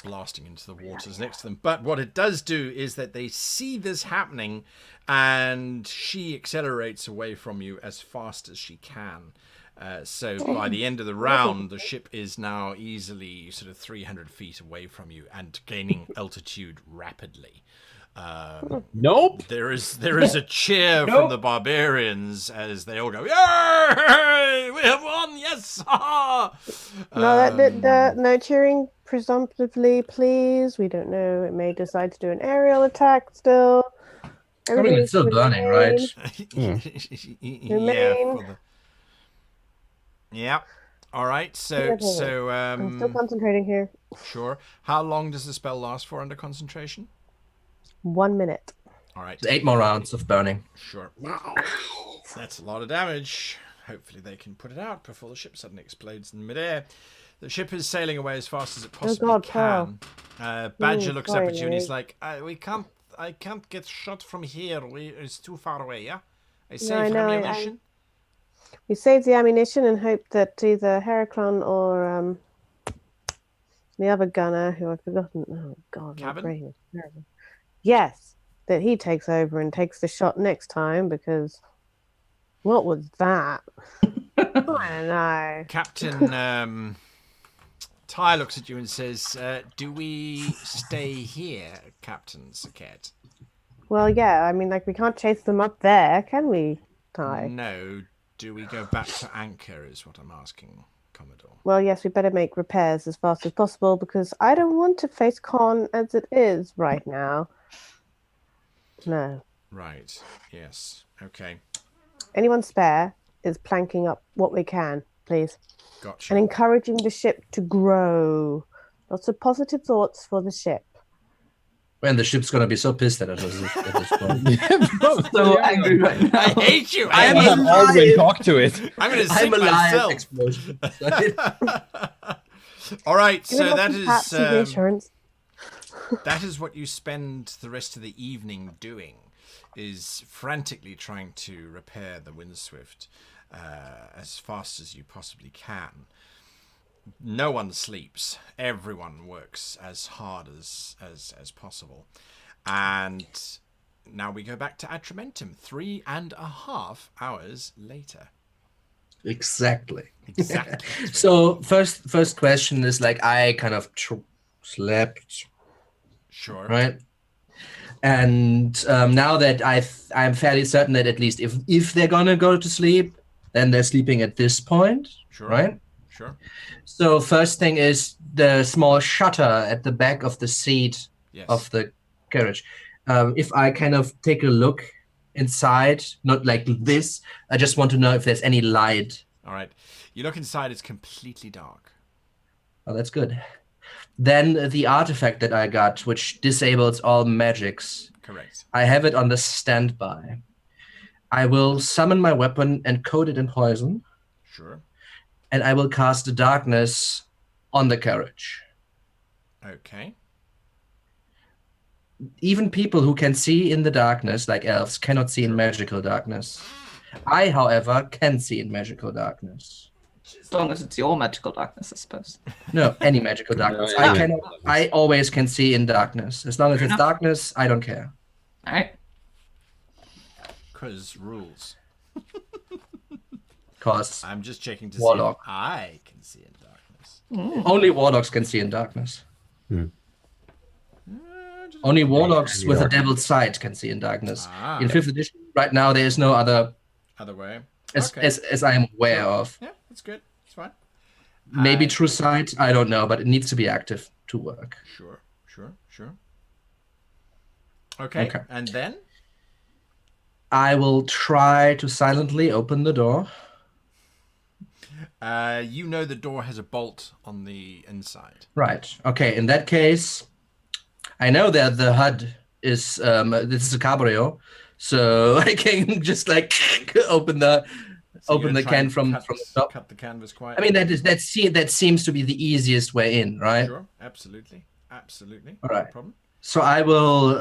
blasting into the waters next to them. But what it does do is that they see this happening, and she accelerates away from you as fast as she can. So by the end of the round, the ship is now easily sort of 300 feet away from you and gaining altitude rapidly. Nope. There is a cheer from the barbarians as they all go, "Yay! We have won! Yes!" No cheering presumptively, please. We don't know. It may decide to do an aerial attack still. I mean, it's still burning, right? Yeah. All right. So I'm still concentrating here. Sure. How long does the spell last for under concentration? 1 minute. All right. 8 more rounds of burning. Sure. That's a lot of damage. Hopefully they can put it out before the ship suddenly explodes in midair. The ship is sailing away as fast as it possibly can. Badger looks up at you and he's like, I can't get shot from here. It's too far away, yeah? I saved ammunition. We saved the ammunition and hoped that either Heraclon or the other gunner, who I've forgotten. Oh, God. My brain is terrible. Yes, that he takes over and takes the shot next time, because what was that? I don't know. Captain Tye looks at you and says, do we stay here, Captain Sekhet? Well, yeah, I mean, like, we can't chase them up there, can we, Tye? No. Do we go back to anchor is what I'm asking, Commodore. Well, yes, we better make repairs as fast as possible, because I don't want to face Con as it is right now. No. Right. Yes. Okay. Anyone spare is planking up what we can, please. Gotcha. And encouraging the ship to grow. Lots of positive thoughts for the ship. And the ship's gonna be so pissed at us at this point. So angry right now. I hate you. I'm I'm Aldrin, talk to it. I'm going to I'm sink alive. myself. Explosion. All right. Give So it that up to Patsy, the is insurance. that is what you spend the rest of the evening doing, is frantically trying to repair the Windswift as fast as you possibly can. No one sleeps. Everyone works as hard as possible. And now we go back to Atramentum 3.5 hours later. Exactly. Exactly. So first question is, like, I kind of slept, Sure. right? And now that I'm fairly certain that at least if they're gonna go to sleep, then they're sleeping at this point, Sure. right? Sure. So first thing is the small shutter at the back of the seat Yes. of the carriage. If I kind of take a look inside, not like this, I just want to know if there's any light. All right. You look inside, it's completely dark. Oh, that's good. Then the artifact that I got, which disables all magics, Correct. I have it on the standby. I will summon my weapon and coat it in poison, Sure. and I will cast darkness on the carriage. Okay. Even people who can see in the darkness, like elves, cannot see in magical darkness. I, however, can see in magical darkness. As long as it's your magical darkness, I suppose. No, any magical darkness. I always can see in darkness. As long as it's darkness, I don't care. All right. Because rules. Because I'm just checking to Warlock. see if I can see in darkness. only warlocks can see in darkness. Only warlocks with a devil's sight can see in darkness. In 5th edition, right now, there is no other way. as I am aware of. Yeah, that's good. It's fine. Maybe true sight, I don't know, but it needs to be active to work. Sure. Okay. And then? I will try to silently open the door. You know the door has a bolt on the inside. Right. Okay. In that case, I know that the HUD is this is a cabrio, so I can just like open the can from the top. Cut the canvas quite. I mean that seems to be the easiest way in, right? Sure. Absolutely. All right. No problem. So I will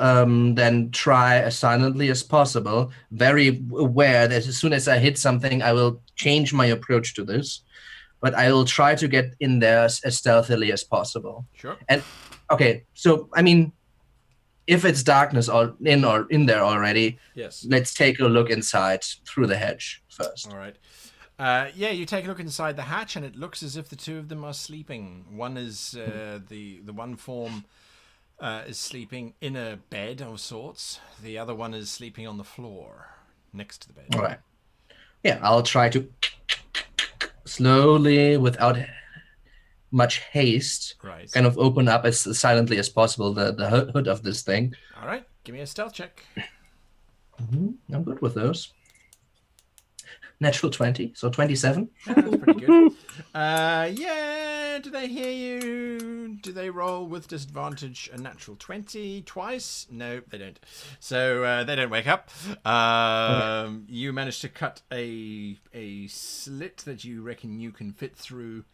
then try as silently as possible, very aware that as soon as I hit something, I will change my approach to this. But I will try to get in there as stealthily as possible. Sure. And okay, so I mean, if it's darkness or in there already, yes. Let's take a look inside through the hedge first. All right. Yeah, you take a look inside the hatch, and it looks as if the two of them are sleeping. One is the one form is sleeping in a bed of sorts. The other one is sleeping on the floor next to the bed. All right. Yeah, I'll try to slowly, without much haste, Right. kind of open up as silently as possible the hood of this thing. All right. Give me a stealth check. I'm good with those. Natural 20, so 27. Yeah, that's pretty good. Yeah, do they hear you? Do they roll with disadvantage a natural 20 twice? No, they don't. So they don't wake up. You manage to cut a slit that you reckon you can fit through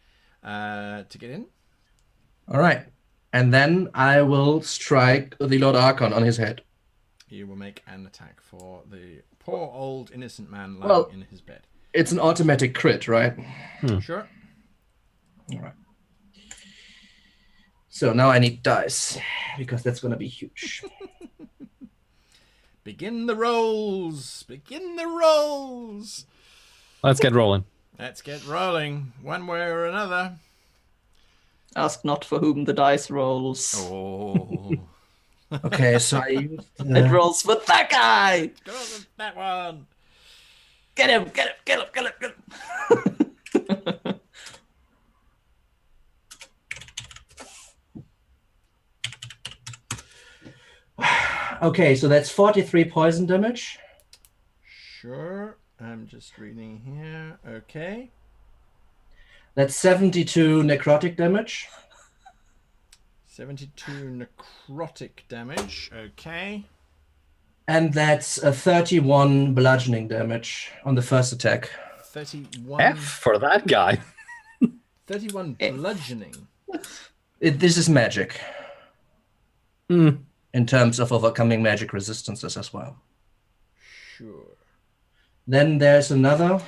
to get in. All right. And then I will strike the Lord Archon on his head. You will make an attack for the poor old innocent man lying in his bed. It's an automatic crit, right? Sure. All right. So now I need dice, because that's going to be huge. Begin the rolls. Begin the rolls. Let's get rolling. Let's get rolling, one way or another. Ask not for whom the dice rolls. Oh. Okay, so I used... It rolls with that guy. Go with that one. Get him, get him, get him, get him, get him. Okay, so that's 43 poison damage. Sure. I'm just reading here. Okay. That's 72 necrotic damage. 72 necrotic damage. Okay. And that's a 31 bludgeoning damage on the first attack. 31. F for that guy. 31 bludgeoning. This is magic. Hmm. In terms of overcoming magic resistances as well. Sure. Then there's another.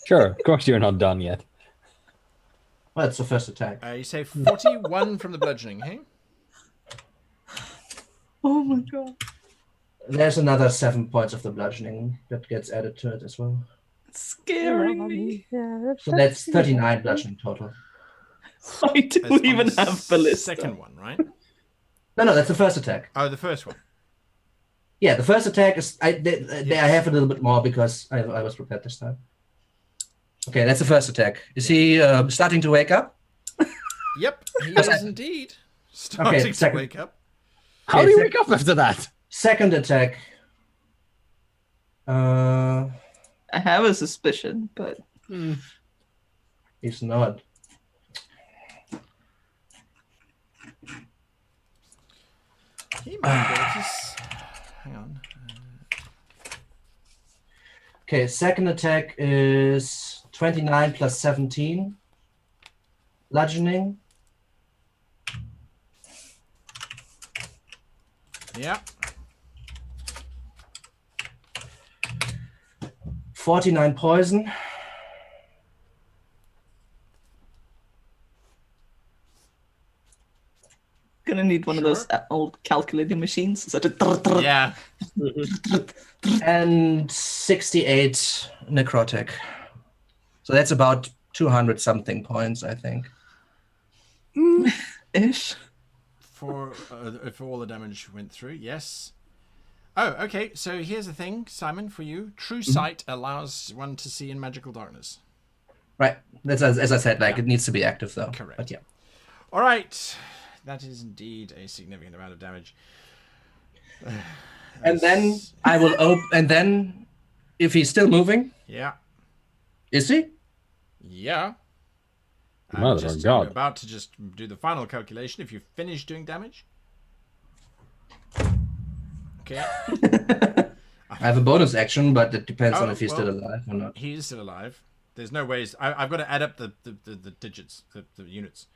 Sure, of course you're not done yet. Well, it's the first attack. You say 41 from the bludgeoning, hey? Oh my god. There's another 7 points of the bludgeoning that gets added to it as well. It's scaring me. So that's 39 bludgeoning total. I do That's on even the have ballista. second one, right? No, that's the first attack. Oh, the first one. Yeah, the first attack is... I have a little bit more because I was prepared this time. Okay, that's the first attack. Is he starting to wake up? Yep, he is indeed starting to second. wake up. How do you wake up after that? Second attack. I have a suspicion, but He's not. He might be able to hang on. Okay, second attack is 29 plus 17. Bludgeoning. Yeah. 49 poison. gonna need one of those old calculating machines. So Yeah. And 68 necrotic. So that's about 200 something points, I think. ish. For all the damage went through, yes. Oh, okay. So here's the thing, Simon, for you. True sight allows one to see in magical darkness. Right. That's as I said, like it needs to be active though. Correct. But yeah. All right. That is indeed a significant amount of damage. And then I will open. And then, if he's still moving, Yeah. is he? Yeah. Mother of God. I'm about to just do the final calculation. If you finish doing damage. Okay. I have a bonus action, but it depends on Oh, if he's still alive or not. He is still alive. There's no ways. I've got to add up the digits, the units.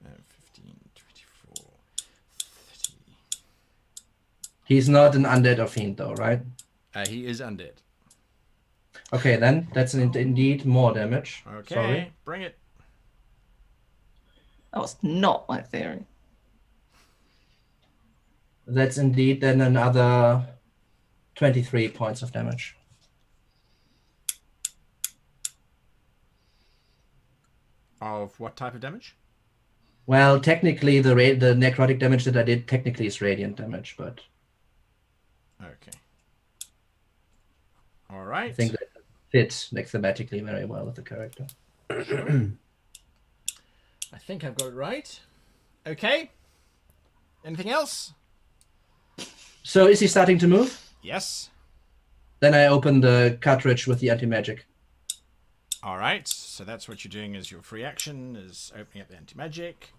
15, 24, 30. He's not an undead or fiend, though, right? He is undead. Okay, then that's indeed more damage. Okay, Sorry. bring it. That was not my theory. That's indeed then another 23 points of damage. Of what type of damage? Well, technically, the necrotic damage that I did technically is radiant damage, but Okay. All I right. think that fits like thematically very well with the character. Sure. I think I've got it right. Okay. Anything else? So is he starting to move? Yes. Then I open the cartridge with the anti-magic. All right. So that's what you're doing as your free action, is opening up the anti-magic.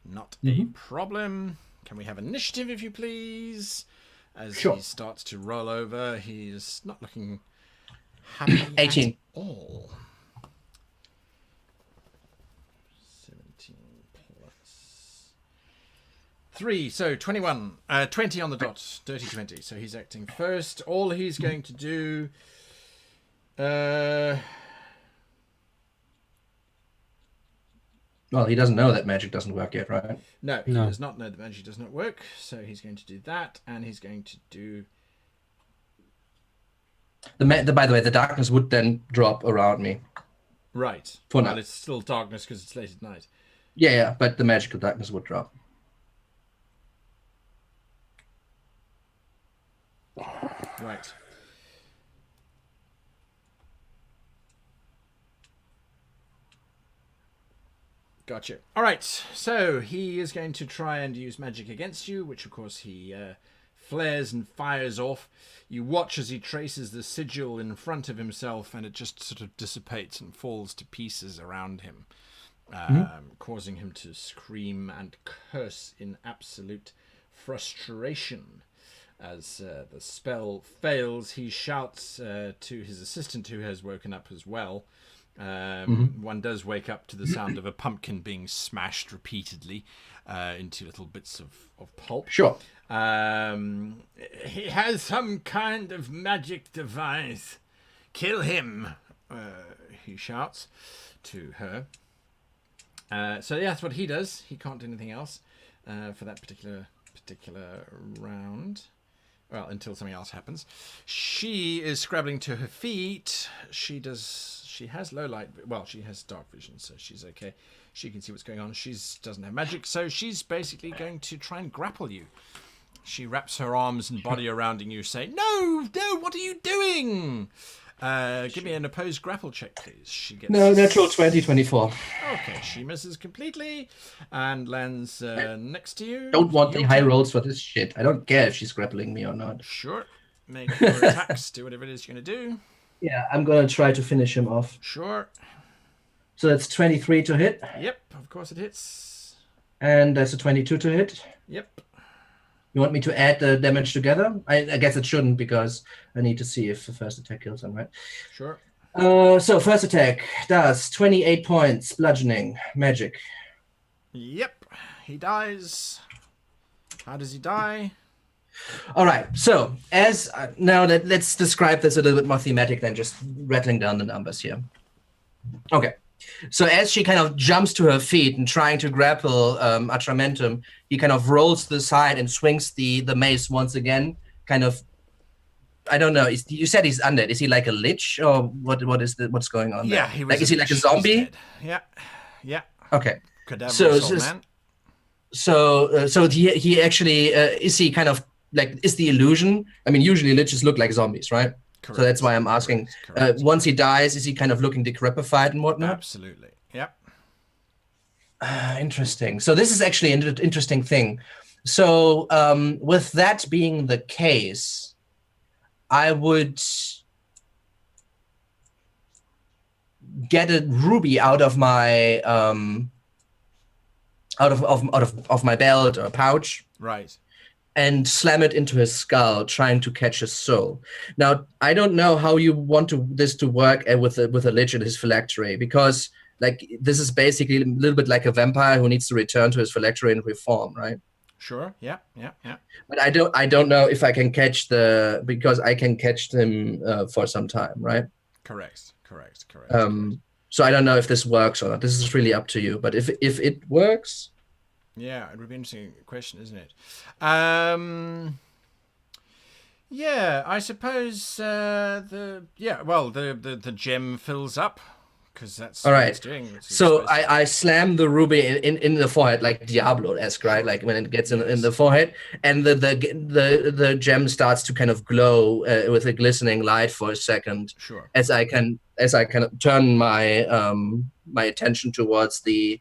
Not a Mhm. problem. Can we have initiative, if you please? As Sure. he starts to roll over, he's not looking happy 18. at all. 17 plus 3, so 21. 20 on the dot. Dirty 20. So he's acting first. All he's going to do... Well, he doesn't know that magic doesn't work yet, right? No, he No. does not know that magic does not work. So he's going to do that, and he's going to do... By the way, the darkness would then drop around me. Right. For Well, now. it's still darkness because it's late at night. Yeah, but the magical darkness would drop. Right. Gotcha. All right. So he is going to try and use magic against you, which of course he flares and fires off. You watch as he traces the sigil in front of himself, and it just sort of dissipates and falls to pieces around him, causing him to scream and curse in absolute frustration. As the spell fails, he shouts to his assistant, who has woken up as well. One does wake up to the sound of a pumpkin being smashed repeatedly into little bits of pulp. Sure. He has some kind of magic device. Kill him, he shouts to her. So yeah, that's what he does. He can't do anything else for that particular round. Well, until something else happens. She is scrabbling to her feet. She has low light. Well, she has dark vision, so she's okay. She can see what's going on. She doesn't have magic, so she's basically going to try and grapple you. She wraps her arms and body around you, saying, "No, what are you doing?" Give me an opposed grapple check, please. She gets Natural 20, 24. Okay, she misses completely and lands next to you. Don't want the Your high turn. rolls for this shit. I don't care if she's grappling me or not. Sure. Make your attacks. Do whatever it is you're going to do. Yeah, I'm going to try to finish him off. Sure. So that's 23 to hit, Yep, of course it hits. and that's a 22 to hit. Yep. You want me to add the damage together? I guess it shouldn't, because I need to see if the first attack kills him, right? Sure. So first attack does 28 points, bludgeoning, magic. Yep. He dies. How does he die? All right. So now let's describe this a little bit more thematic than just rattling down the numbers here. Okay. So as she kind of jumps to her feet and trying to grapple Atramentum, he kind of rolls to the side and swings the mace once again. Kind of, I don't know. You said he's undead. Is he like a lich, or what's going on there? Yeah, he was. Is he like a zombie? Yeah. Yeah. Okay. Cadaverous old man. So he actually is he kind of like, is the illusion? I mean, usually liches look like zombies, right? Correct. So that's why I'm asking. Correct. Once he dies, is he kind of looking decrepified and whatnot? Absolutely. Yep. Interesting. So this is actually an interesting thing. So with that being the case, I would get a ruby out of my out of my belt or pouch, Right. and slam it into his skull, trying to catch his soul. Now, I don't know how you want this to work with a lich in his phylactery, because like this is basically a little bit like a vampire who needs to return to his phylactery and reform, right? Sure. Yeah. Yeah. Yeah. But I don't know if I can catch because I can catch them for some time, right? Correct. So I don't know if this works or not. This is really up to you. But if it works, yeah, it would be an interesting question, isn't it? Yeah, I suppose the gem fills up because that's All what right. it's doing. It's So supposed to. I slam the ruby in the forehead like Diablo-esque, right? Like when it gets in the forehead, and the gem starts to kind of glow with a glistening light for a second. Sure. As I kind of turn my my attention towards the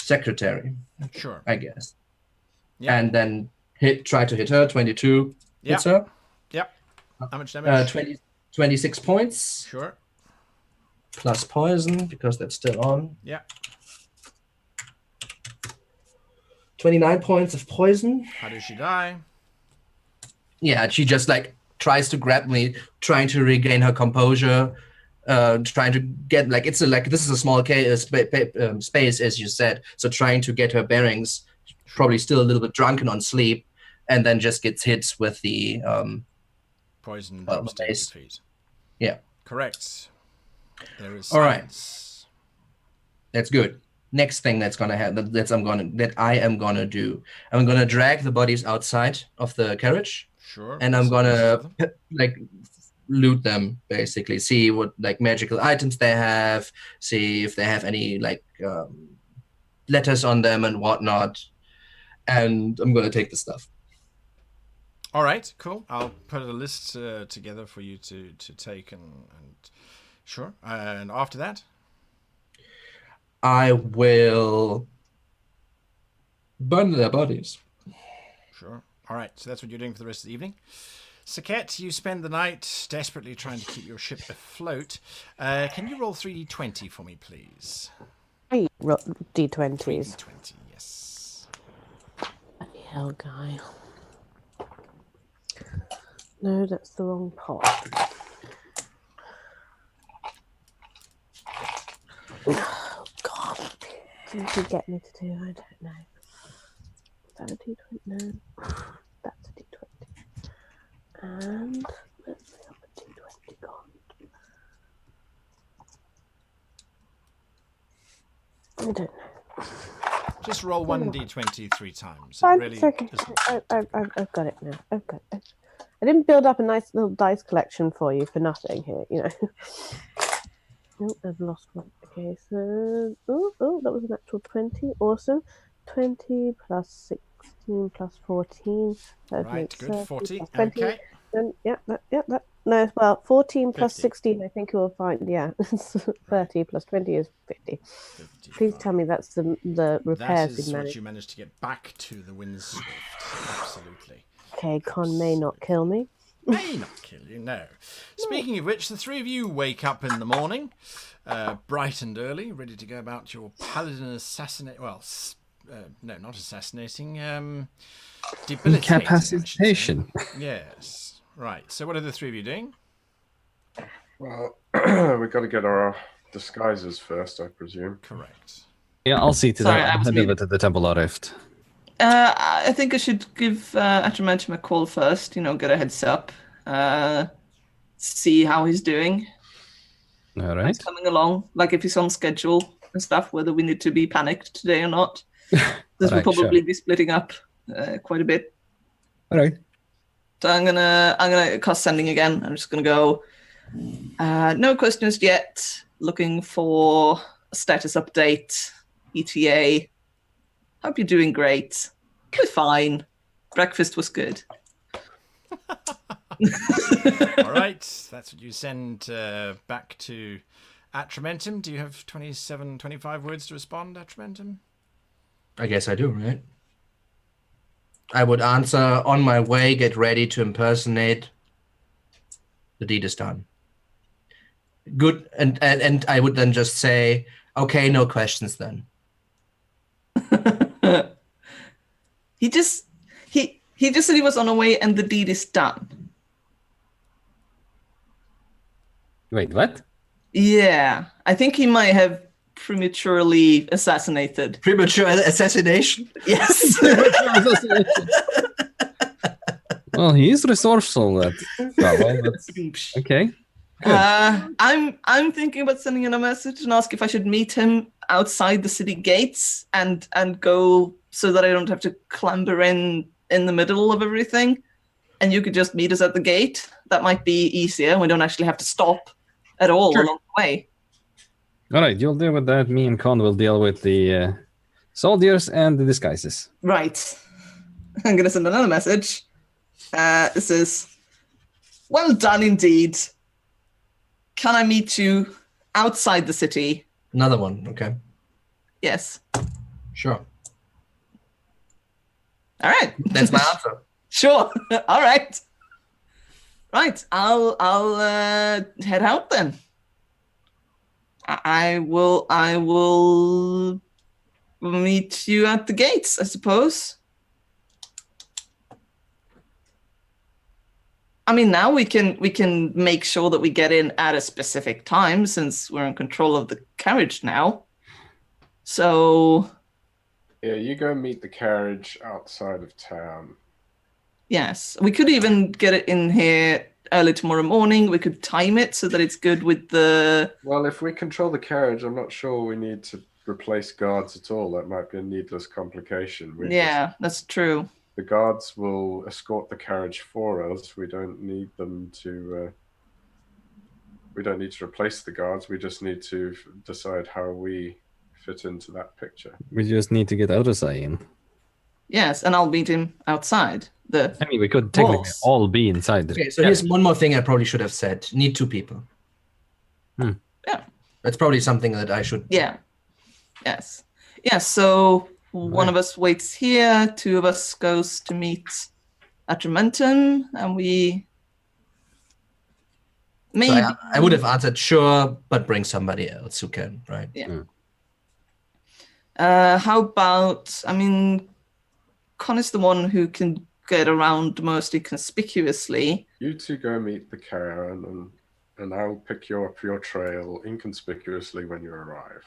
secretary, Sure. I guess. Yeah. And then try to hit her. 22 hits her. Yep. How much damage? 26 points. Sure. Plus poison, because that's still on. Yeah. 29 points of poison. How does she die? Yeah, she just like tries to grab me, trying to regain her composure, trying to get like this is a small space, as you said. So trying to get her bearings, probably still a little bit drunken on sleep, and then just gets hit with the poison drops to your feet. Yeah. Correct. There is all right. silence. That's good. Next thing that's gonna happen that I am gonna do. I'm gonna drag the bodies outside of the carriage. Sure. And I'm gonna like loot them, basically. See what like magical items they have. See if they have any like letters on them and whatnot. And I'm gonna take the stuff. All right, cool. I'll put a list together for you to take and sure. And after that, I will burn their bodies. Sure. All right, so that's what you're doing for the rest of the evening. Sekhet, you spend the night desperately trying to keep your ship afloat. Can you roll 3d20 for me, please? D20s. 3d20, yes. Bloody hell, guy. No, that's the wrong pot. Oh, God. What did you get me to do? I don't know. Is that a D20? No. That's a D20. And where's the other D20 gone? I don't know. Just roll 1d20 3 times. Fine, Really it's okay. I've got it now. I've got it. I didn't build up a nice little dice collection for you for nothing here, you know. Oh, I've lost one. Okay, so that was an actual 20. Awesome. 20 plus 16 plus 14. That right, makes good. 40. 20. Okay. Then, that. No, well, 14 plus 50. 16, I think you will find, yeah. 30 plus 20 is 50. 55. Please tell me that's the repairs That is we what managed. you managed to get back to the Windswift. Absolutely. Okay, Con may not kill me. May not kill you, no. Speaking of which, the three of you wake up in the morning, bright and early, ready to go about your paladin assassinate. Well, no, not assassinating. Debilitating. Incapacitation. Yes. Right. So, what are the three of you doing? Well, we've got to get our disguises first, I presume. Correct. Yeah, I'll see to Sorry, that. I was Head over muted. to the Temple of Rift. I think I should give Atramantium a call first, get a heads up. See how he's doing. All How right. he's coming along. Like if he's on schedule and stuff, whether we need to be panicked today or not. Because we'll Right, probably sure. be splitting up quite a bit. All right. So I'm gonna cast sending again. I'm just gonna go. No questions yet. Looking for a status update. ETA. Hope you're doing great. We're fine. Breakfast was good. All right. That's what you send back to Atramentum. Do you have 25 words to respond, Atramentum? I guess I do, right? I would answer, on my way, get ready to impersonate. The deed is done. Good, and I would then just say, okay, no questions then. He just said he was on a way and the deed is done. Wait, what? Yeah, I think he might have prematurely assassinated. Premature assassination? Yes. Well, he is resourceful, that fellow. But... Okay. I'm thinking about sending him a message and ask if I should meet him outside the city gates and go so that I don't have to clamber in the middle of everything, and you could just meet us at the gate. That might be easier. We don't actually have to stop at all Sure. along the way. All right, you'll deal with that. Me and Con will deal with the soldiers and the disguises. Right. I'm going to send another message. This is, well done indeed. Can I meet you outside the city? Another one. Okay. Yes. Sure. All right. That's my answer. Sure. All right. Right. I'll head out then. I will meet you at the gates, I suppose. I mean, now we can make sure that we get in at a specific time since we're in control of the carriage now. So Yeah, you go meet the carriage outside of town. yes, we could even get it in here early tomorrow morning. We could time it so that it's good with the... Well, if we control the carriage, I'm not sure we need to replace guards at all. That might be a needless complication. That's true. The guards will escort the carriage for us. We don't need them to... we don't need to replace the guards. We just need to decide how we fit into that picture. We just need to get Odosai in. Yes, and I'll meet him outside. I mean, we could technically Walls. all be inside the... Okay, so here's one more thing I probably should have said. Need 2 people. Yeah. That's probably something that I should... Yeah. Yes. Yeah, so one of us waits here, 2 of us goes to meet Atramentum, and we... Maybe... So I would have answered sure, but bring somebody else who can, right? Yeah. How about, I mean, Con is the one who can get around most inconspicuously. You two go meet the caravan, and I'll pick you up your trail inconspicuously when you arrive.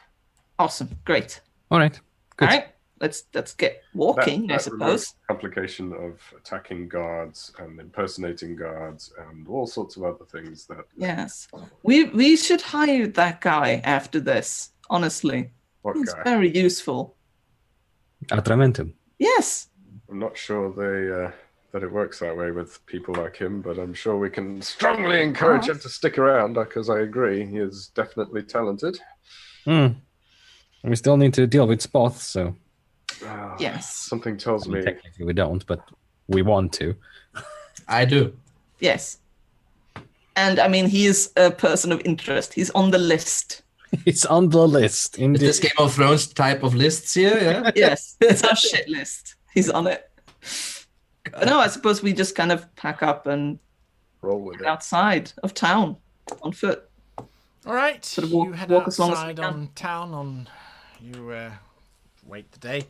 Awesome, great. All right, good. All right, let's get walking, That I suppose. removes the complication of attacking guards and impersonating guards and all sorts of other things that... Yes, we should hire that guy after this. Honestly, What he's guy? very useful. Atramentum. Yes. I'm not sure that it works that way with people like him, but I'm sure we can strongly encourage him to stick around, because I agree, he is definitely talented. We still need to deal with Spoth, so... Yes. Something tells me... Technically we don't, but we want to. I do. Yes. And I mean, he is a person of interest. He's on the list. It's on the list. Is Indeed. this Game of Thrones type of lists here? Yeah. Yes, it's our shit list. He's on it. But no, I suppose we just kind of pack up and Roll with it. outside of town on foot. All right, Sort of walk- you head walk as long as we outside can. on town. You wait the day.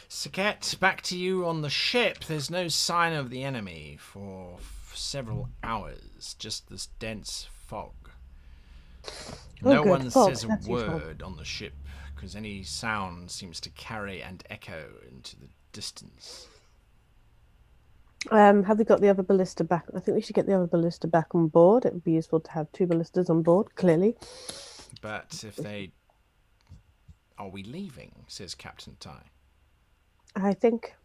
Sekhet, back to you on the ship. There's no sign of the enemy for several hours. Just this dense fog. No good. one Fog, says a that's useful. word on the ship because any sound seems to carry and echo into the distance. Have we got the other ballista back? I think we should get the other ballista back on board. It would be useful to have 2 ballistas on board, clearly. But if they... Are we leaving? Says Captain Tye. I think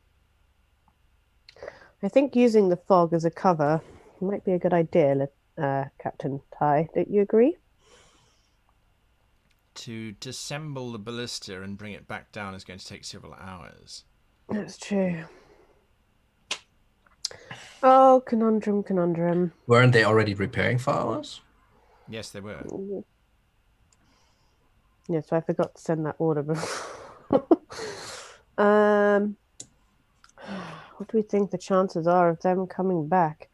using the fog as a cover might be a good idea, Captain Tye. Don't you agree? To disassemble the ballista and bring it back down is going to take several hours. That's true. Oh, conundrum. Weren't they already repairing for ours? Yes, they were. Yeah, so I forgot to send that order before. What do we think the chances are of them coming back?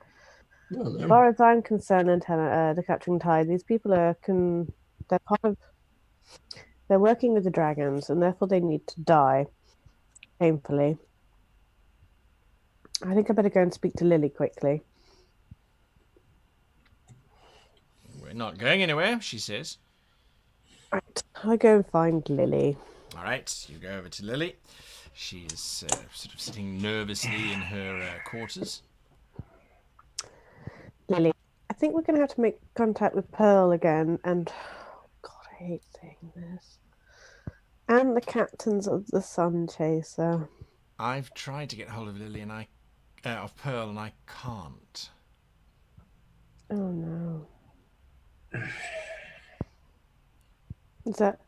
Well, As far as I'm concerned, the Captain Tye, these people are they're working with the dragons, and therefore they need to die painfully. I think I better go and speak to Lily quickly. We're not going anywhere, she says. Right, I go and find Lily. All right, you go over to Lily. She is sort of sitting nervously in her quarters. Lily, I think we're going to have to make contact with Pearl again, and God, I hate saying this. And the captains of the Sun Chaser. I've tried to get hold of Lily and of Pearl, and I can't. Oh no. That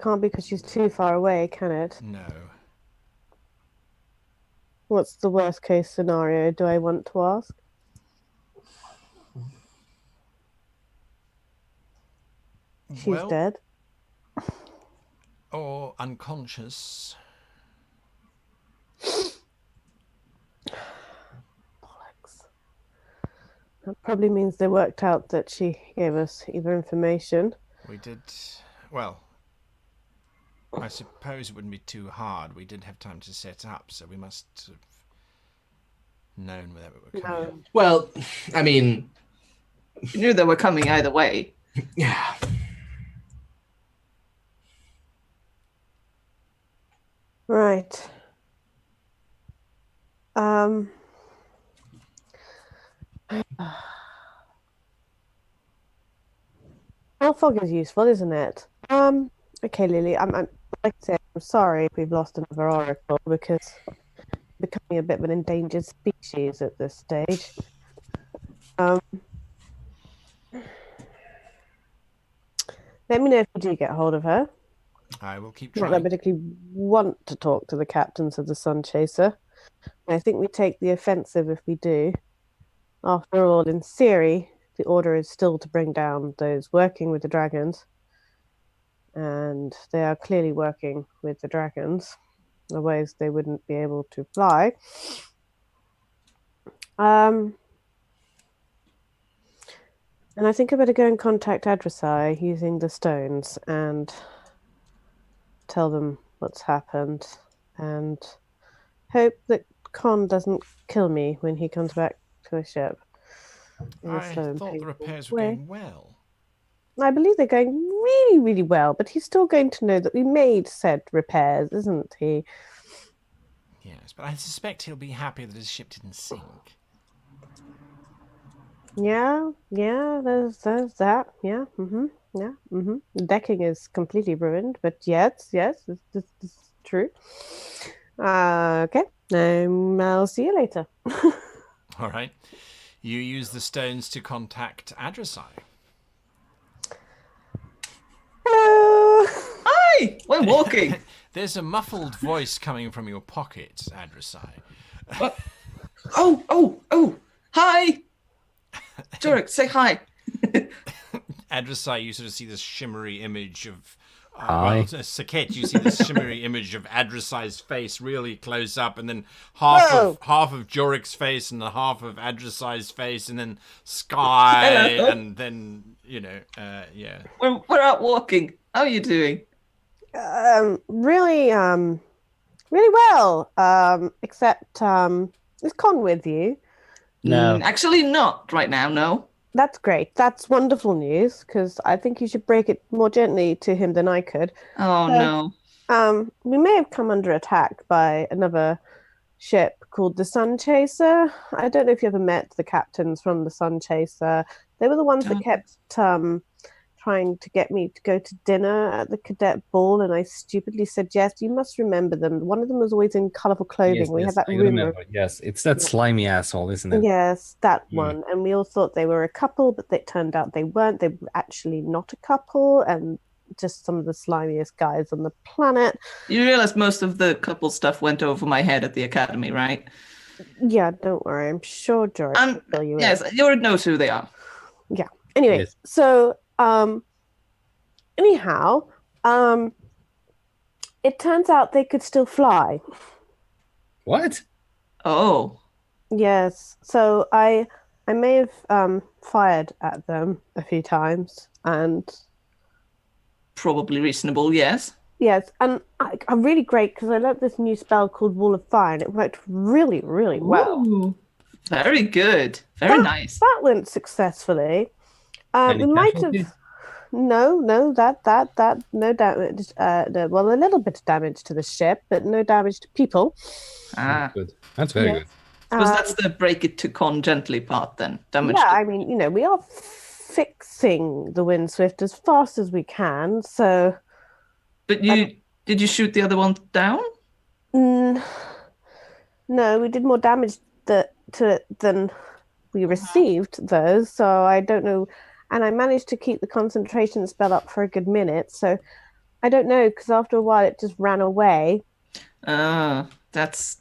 can't be because she's too far away, can it? No. What's the worst case scenario? Do I want to ask? She's dead. Or unconscious. Bollocks. That probably means they worked out that she gave us either information. We did. Well, I suppose it wouldn't be too hard. We did have time to set up, so we must have known where we were coming. Well, I mean, You knew they were coming either way. yeah. Right. Well, fog is useful, isn't it? Okay, Lily. I'm like I said, I'm sorry if we've lost another oracle because we're becoming a bit of an endangered species at this stage. Let me know if you do get hold of her. I will keep Not that I trying. particularly want to talk to the captains of the Sun Chaser. I think we take the offensive if we do. After all, in theory, the order is still to bring down those working with the dragons. And they are clearly working with the dragons. Otherwise, they wouldn't be able to fly. And I think I better go and contact Adversai using the stones and tell them what's happened and hope that Con doesn't kill me when he comes back to the ship. I thought the repairs were going well. I believe they're going really, really well, but he's still going to know that we made said repairs, isn't he? Yes, but I suspect he'll be happy that his ship didn't sink. Yeah, there's that. Yeah, The decking is completely ruined, but yes, this is true. Okay, I'll see you later. All right. You use the stones to contact Adversai. Hello. Hi, we're walking. There's a muffled voice coming from your pocket, Adversai. What? Oh, hi. Jorek, say hi. Adversai, you sort of see this shimmery image of Hi. Sekhet, you see this shimmery image of Adversai's face really close up, and then half of Jorek's face, and the half of Adversai's face, and then sky, Hello. and then yeah. We're out walking. How are you doing? Really well. Except is Con with you? No. Actually not right now, no. That's great. That's wonderful news, because I think you should break it more gently to him than I could. Oh, no. We may have come under attack by another ship called the Sun Chaser. I don't know if you ever met the captains from the Sun Chaser. They were the ones that kept trying to get me to go to dinner at the cadet ball, and I stupidly said yes. You must remember them. One of them was always in colourful clothing. We had that I rumor. remember. Yes, it's that slimy asshole, isn't it? Yes, that one. And we all thought they were a couple, but it turned out they weren't. They were actually not a couple, and just some of the slimiest guys on the planet. You realize most of the couple stuff went over my head at the academy, right? Yeah, don't worry. I'm sure George will fill you in. Yes, you knows who they are. Yeah. Anyway, Yes. so anyhow, it turns out they could still fly. What? Oh. Yes. So I may have fired at them a few times, and Probably reasonable, yes. yes, and I'm really great because I learned this new spell called Wall of Fire, and it worked really, really well. Ooh, very good. Very nice. That went successfully. Any We might casualties? have no that no damage. Well, a little bit of damage to the ship, but no damage to people. Good. That's very good. Suppose that's the break it to Con gently part then. Damage Yeah, to- I mean, we are fixing the Windswift as fast as we can. So, But did you shoot the other one down? no, we did more damage to it than we received, though. So I don't know. And I managed to keep the concentration spell up for a good minute. So I don't know, because after a while it just ran away, That's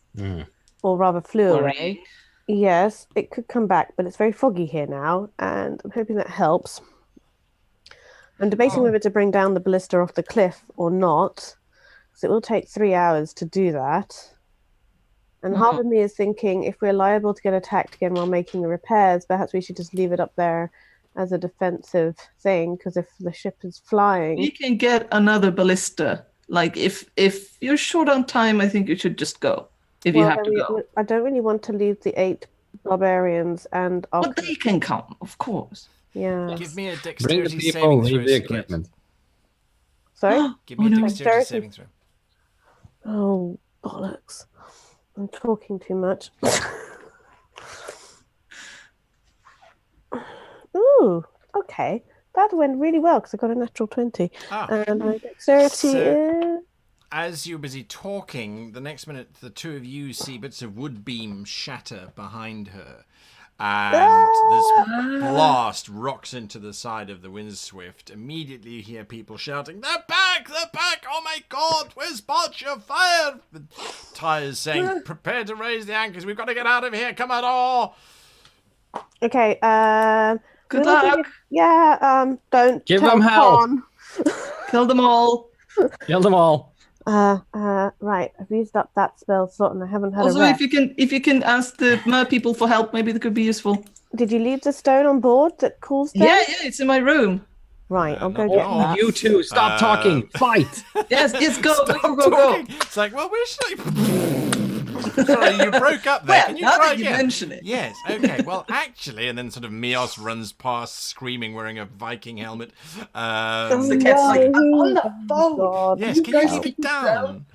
or rather flew away. worrying. Yes, it could come back, but it's very foggy here now, and I'm hoping that helps. I'm debating whether to bring down the ballista off the cliff or not, because it will take 3 hours to do that. And half of me is thinking, if we're liable to get attacked again while making the repairs, perhaps we should just leave it up there as a defensive thing, because if the ship is flying... You can get another ballista. Like, if you're short on time, I think you should just go. If you have to go. I don't really want to leave the 8 barbarians and... But they can come, of course. Yeah. Give me a Bring the dexterity people, saving leave throw. the Sekhet. equipment. Sorry? Give me a no. dexterity saving throw. Oh, bollocks. I'm talking too much. Ooh, okay. That went really well because I got a natural 20. And my dexterity is... As you're busy talking, the next minute the two of you see bits of wood beam shatter behind her. And this blast rocks into the side of the Windswift. Immediately you hear people shouting, "They're back! They're back! Oh my god! Where's Barcher? Fire!" Tye is saying, "Prepare to raise the anchors. We've got to get out of here. Come on, all!" Okay, Good luck. Don't Give tell them hell. Con. Kill them all. Kill them all. Right, I've used up that spell slot and I haven't had Also, a rest. if you can ask the mer people for help, maybe that could be useful. Did you leave the stone on board that cools down? Yeah, it's in my room. Right, I'll go not get all. that. You two, stop talking. Fight. Yes, go. It's like, well, where should I... Sorry, you broke up there. Well, Can you now try that you again? mention it. Yes, okay. Well, actually, and then sort of Mios runs past screaming, wearing a Viking helmet. The cat's like, I'm on the phone. God. Yes, can you keep it down?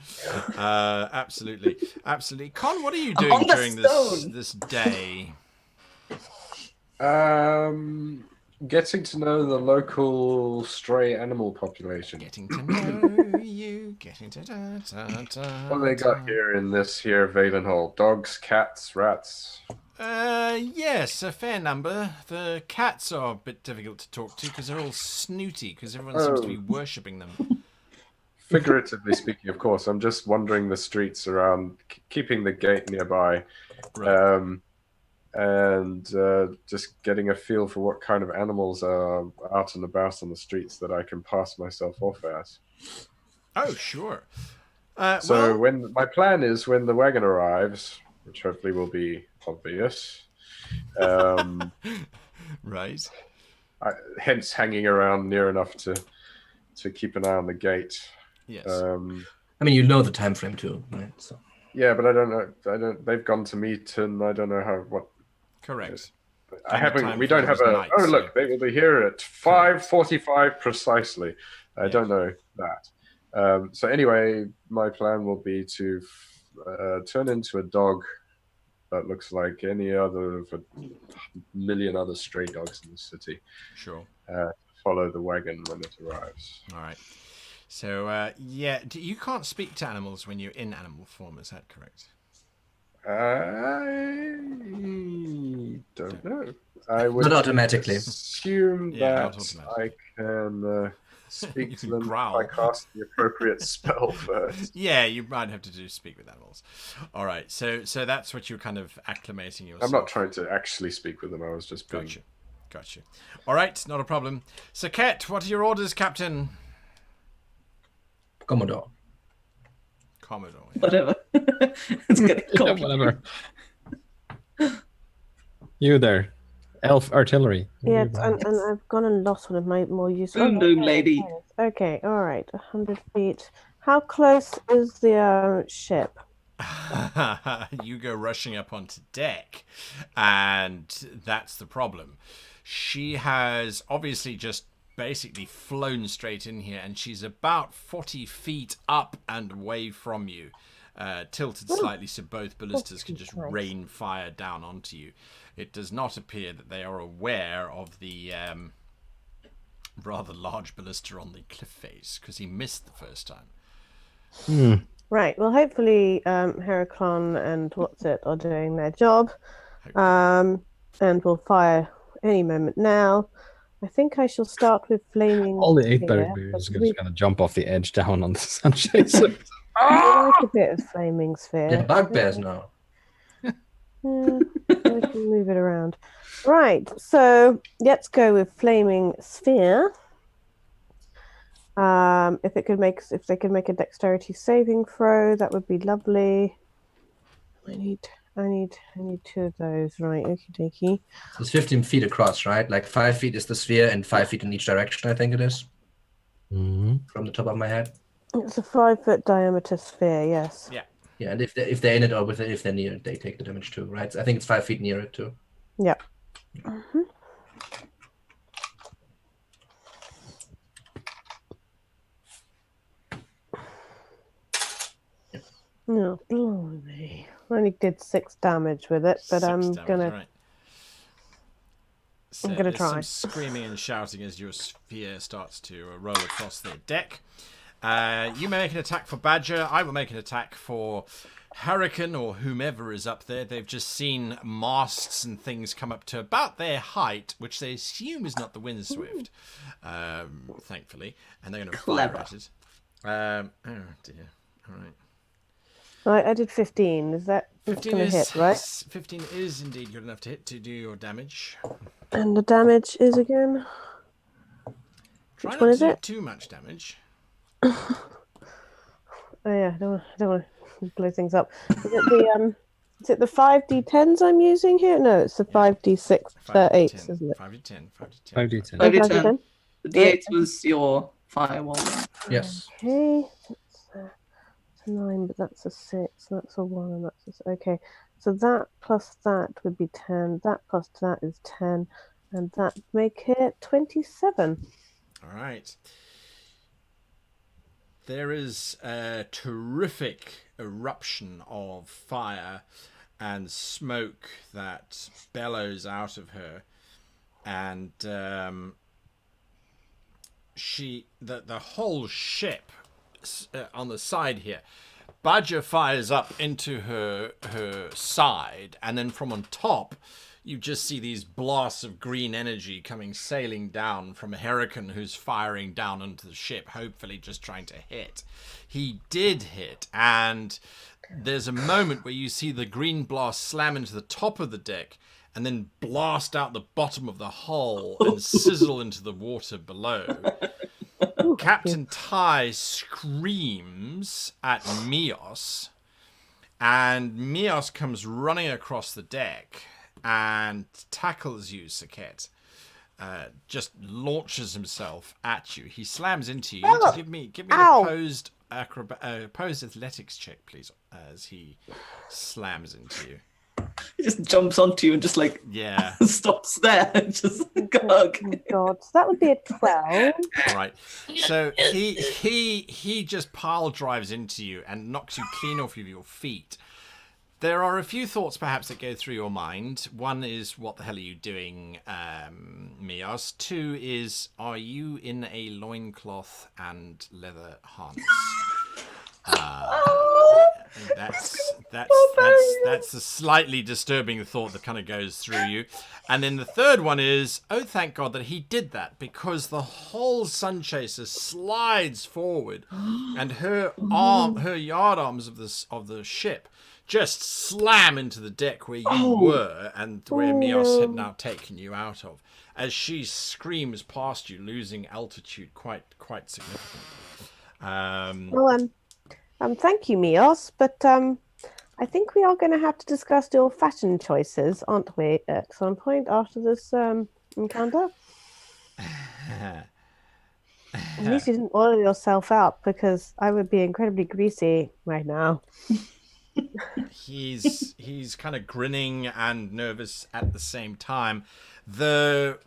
Absolutely. Absolutely. Con, what are you doing on the during stone. this day? Getting to know the local stray animal population. Getting to know you, getting to... What have they got here in this here Valenhold? Dogs, cats, rats? Yes, a fair number. The cats are a bit difficult to talk to because they're all snooty because everyone seems to be worshipping them. Figuratively speaking, of course. I'm just wandering the streets around, keeping the gate nearby. Right. And just getting a feel for what kind of animals are out and about on the streets that I can pass myself off as. Oh, sure. So when my plan is when the wagon arrives, which hopefully will be obvious, right. hence hanging around near enough to keep an eye on the gate. Yes. I mean, you know the time frame too, right? So. Yeah, but I don't know. They've gone to meet, and I don't know what. Correct. We don't have a. night, oh, so- look, they will be here at 5:45 precisely. I don't know that. So anyway, my plan will be to turn into a dog that looks like any other of a million other stray dogs in the city. Sure. Follow the wagon when it arrives. All right. So, you can't speak to animals when you're in animal form, is that correct? I don't know. I would Not automatically. assume Yeah, not that automatically. I can speak to them if Growl. I cast the appropriate spell first. Yeah, you might have to speak with animals. All right. So that's what you're kind of acclimating yourself. I'm not trying to actually speak with them. I was just being... Gotcha. All right, not a problem. Sekhet, what are your orders, Captain? Commodore. Commodore. Whatever. It's getting Yeah, complicated. whatever. You there, elf artillery. Yeah, and I've gone and lost one of my more useful... Boom, lady. Okay, all right, 100 feet. How close is the ship? You go rushing up onto deck, and that's the problem. She has obviously just basically flown straight in here, and she's about 40 feet up and away from you, tilted slightly so both ballistas can just rain fire down onto you. It does not appear that they are aware of the rather large ballista on the cliff face, because he missed the first time. Right, well, hopefully Heraclon and are doing their job, and we'll fire any moment now. I think I shall start with flaming. All the 8 sphere, barbarians but are just gonna jump off the edge down on the sunshine. I like a bit of flaming sphere. They're bugbears now. Yeah, I can move it around. Right, so let's go with flaming sphere. If they could make a dexterity saving throw, that would be lovely. I need 2 of those. Right, okie dokie. So it's 15 feet across, right? Like 5 feet is the sphere and 5 feet in each direction, I think it is. Mm-hmm. From the top of my head. It's a 5-foot diameter sphere. Yes. Yeah. Yeah, and if they're in it or if they're near it, they take the damage too, right? So I think it's 5 feet near it too. Yeah. Mm-hmm. No, blimey. I only did 6 damage with it, but I'm gonna. Right. So I'm gonna there's try. some screaming and shouting as your sphere starts to roll across the deck. You may make an attack for Badger. I will make an attack for Hurricane or whomever is up there. They've just seen masts and things come up to about their height, which they assume is not the Windswift, thankfully, and they're going to fire at it. Oh dear. All right. Right, I did 15. Is that 15 going to is hit, right? 15 is indeed good enough to hit to do your damage. And the damage is again. Try Which not one is to do it? too much damage. Oh yeah, I don't want to blow things up. Is it the 5d10s I'm using here? No, it's the 5d6 8s, isn't it? 5d10. 5d10. 5d10. The Right. D8 was your firewall. Yes. Okay, that's a 9, but that's a 6. That's a 1, and that's okay. So that plus that would be 10. That plus that is 10, and that make it 27. All right. There is a terrific eruption of fire and smoke that bellows out of her, and the whole ship on the side here. Badger fires up into her side, and then from on top, you just see these blasts of green energy coming sailing down from a hurricane who's firing down onto the ship, hopefully just trying to hit. He did hit, and there's a moment where you see the green blast slam into the top of the deck and then blast out the bottom of the hull and sizzle into the water below. Captain Tye screams at Mios, and Mios comes running across the deck and tackles you, Sekhet. Just launches himself at you. He slams into you. You need to give me an opposed athletics check, please, as he slams into you. He just jumps onto you and just stops there. Just Oh God, so that would be a 12. Right. So he just pile drives into you and knocks you clean off of your feet. There are a few thoughts perhaps that go through your mind. One is, what the hell are you doing, Mios? 2 is, are you in a loincloth and leather harness? That's a slightly disturbing thought that kind of goes through you. And then the third one is, oh, thank God that he did that, because the whole Sunchaser slides forward and her yard arms of the ship just slam into the deck where you were and where Mios had now taken you out of, as she screams past you, losing altitude quite significantly. Thank you, Mios, but I think we are going to have to discuss your fashion choices, aren't we, at some point after this encounter? At least you didn't oil yourself out, because I would be incredibly greasy right now. He's kind of grinning and nervous at the same time. The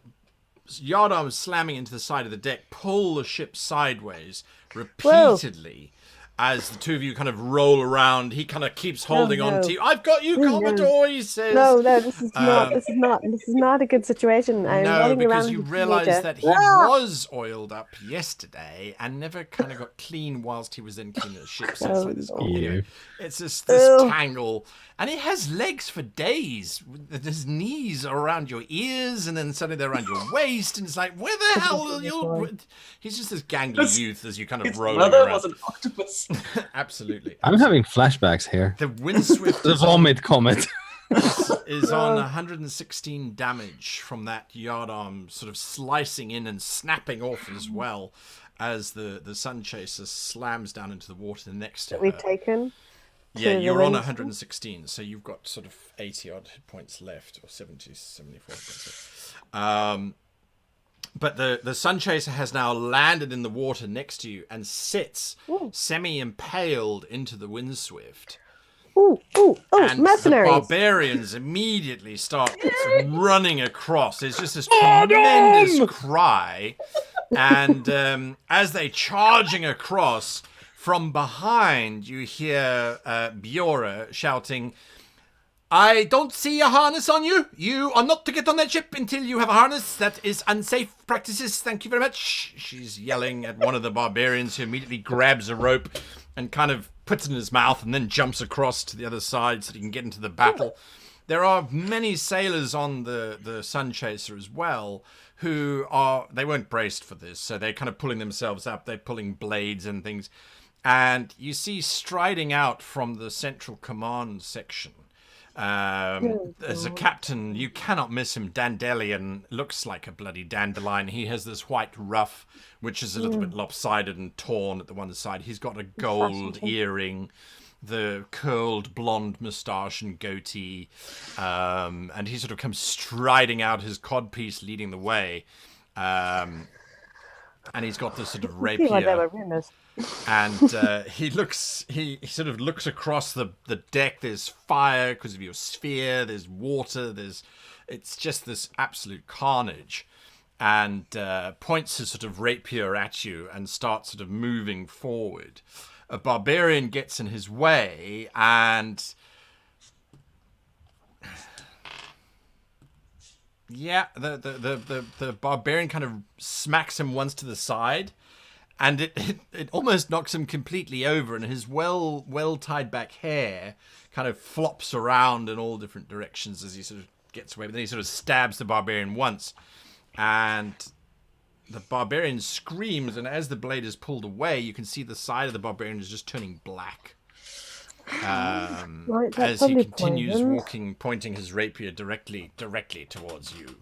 yardarms slamming into the side of the deck pull the ship sideways repeatedly. as the two of you kind of roll around. He kind of keeps holding on to you. I've got you, No. Commodore, he says. No, this is not a good situation. I'm No, running because around you with a realise teenager. that he was oiled up yesterday and never kind of got clean whilst he was then cleaning the ship. So it's like this. Anyway, it's this tangle. And he has legs for days. His knees are around your ears, and then suddenly they're around your waist, and it's like, where the hell are you? He's just this gangly youth as you kind of roll around. His mother was an octopus. Absolutely. I'm having flashbacks here. The Windswift The vomit comet. is on 116 damage from that yardarm sort of slicing in and snapping off as well as the Sun Chaser slams down into the water next to her. We've taken. Yeah, you're on 116, so you've got sort of 80 odd hit points left, or 70, 74 hit points. But the Sun Chaser has now landed in the water next to you and sits semi-impaled into the Windswift. And mercenaries! The barbarians immediately start running across. There's just this tremendous cry. And as they're charging across, from behind you hear Biora shouting, I don't see a harness on you. You are not to get on that ship until you have a harness. That is unsafe practices. Thank you very much. She's yelling at one of the barbarians, who immediately grabs a rope and kind of puts it in his mouth and then jumps across to the other side so that he can get into the battle. There are many sailors on the Sun Chaser as well who they weren't braced for this, so they're kind of pulling themselves up. They're pulling blades and things. And you see striding out from the central command section as a captain, you cannot miss him. Dandelion looks like a bloody dandelion. He has this white ruff, which is a little bit lopsided and torn at the one side. He's got a gold earring, the curled blonde moustache and goatee, and he sort of comes striding out, his codpiece leading the way, and he's got this sort of rapier. And he sort of looks across the deck. There's fire because of your sphere. There's water. It's just this absolute carnage. And points his sort of rapier at you and starts sort of moving forward. A barbarian gets in his way, and the barbarian kind of smacks him once to the side. And it almost knocks him completely over, and his well tied back hair kind of flops around in all different directions as he sort of gets away. But then he sort of stabs the barbarian once, and the barbarian screams. And as the blade is pulled away, you can see the side of the barbarian is just turning black. As he continues walking, pointing his rapier directly towards you.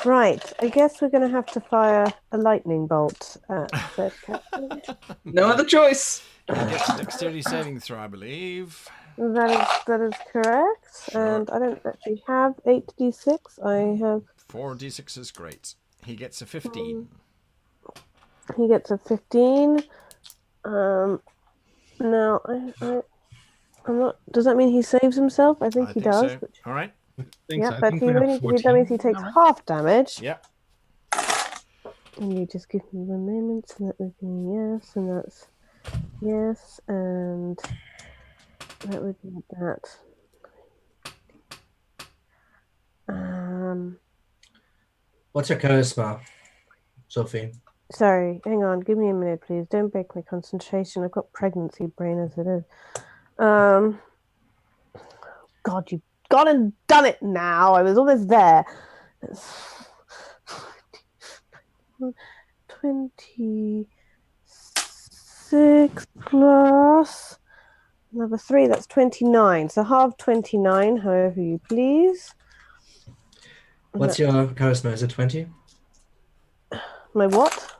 Right, I guess we're going to have to fire a lightning bolt at said captain. No other choice. He gets a dexterity saving throw, I believe. That is correct. Sure. And I don't actually have 8d6. I have 4d6 is great. He gets a 15. He gets a 15. Now I'm not. Does that mean he saves himself? I think he does. So. All right. Yeah, but that means he takes half damage. Yep. And you just give me 1 moment, so that would be yes, and that's yes, and that would be that. What's your charisma, Sophie? Sorry, hang on, give me a minute, please. Don't break my concentration. I've got pregnancy brain as it is. God, you've gone and done it now. I was almost there. 26 plus another 3, that's 29. So half 29, however you please. What's your charisma? Is it 20? My what?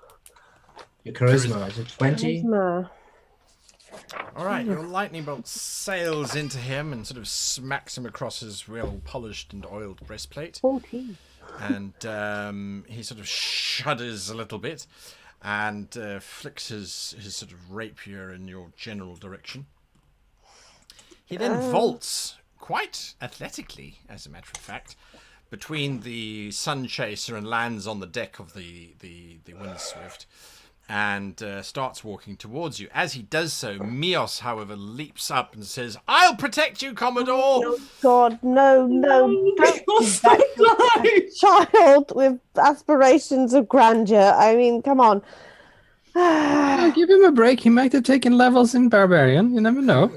Your charisma, is it 20? Charisma. All right, your lightning bolt sails into him and sort of smacks him across his real polished and oiled breastplate. 14. And he sort of shudders a little bit and flicks his sort of rapier in your general direction. He then vaults quite athletically, as a matter of fact, between the Sun Chaser and lands on the deck of the Windswift. and starts walking towards you. As he does so, Mios, however, leaps up and says, "I'll protect you, Commodore!" Oh God, no, don't do that. You're a child with aspirations of grandeur. I mean, come on. Give him a break. He might have taken levels in Barbarian. You never know.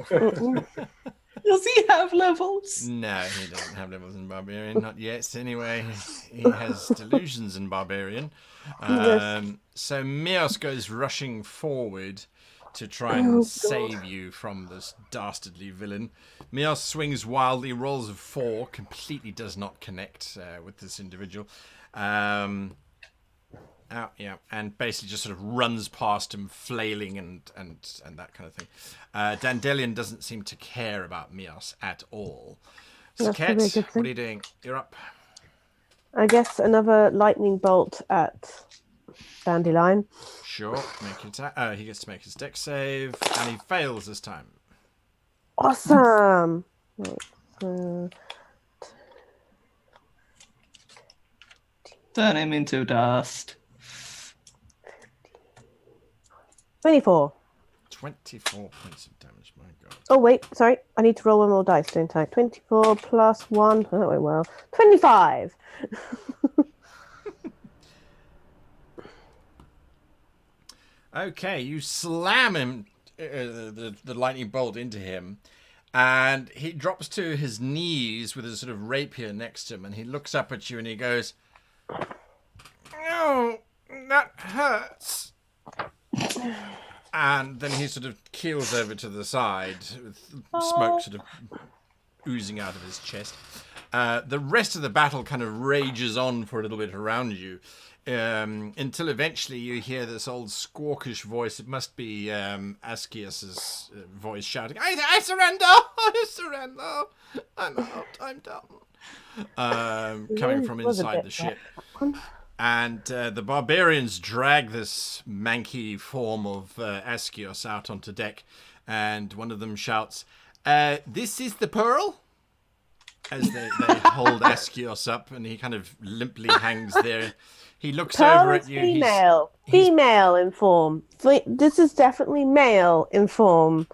Does he have levels? No, he doesn't have levels in Barbarian, not yet. Anyway, he has delusions in Barbarian. So Mios goes rushing forward to try and save you from this dastardly villain. Mios swings wildly, rolls a 4, completely does not connect with this individual. And basically just sort of runs past him, flailing and that kind of thing. Dandelion doesn't seem to care about Mios at all. Sekhet, what are you doing? You're up. I guess another lightning bolt at Dandelion. Sure, make it. He gets to make his dex save, and he fails this time. Awesome. Turn him into dust. 24. 24 points of damage, my God. Oh, wait, sorry. I need to roll one more dice, don't I? 24 plus 1. Oh, that went well. 25. Okay, you slam him, the lightning bolt into him, and he drops to his knees with his sort of rapier next to him, and he looks up at you and he goes, "Oh, that hurts." And then he sort of keels over to the side with smoke sort of oozing out of his chest. The rest of the battle kind of rages on for a little bit around you, until eventually you hear this old squawkish voice. It must be Ascius's voice shouting, I surrender! I surrender! I'm out, I'm done. Coming from inside the ship. And the barbarians drag this manky form of Ascius out onto deck, and one of them shouts, "This is the Pearl?" As they hold Ascius up, and he kind of limply hangs there. He looks Pearl over is at you. Female. Female in form. This is definitely male in form.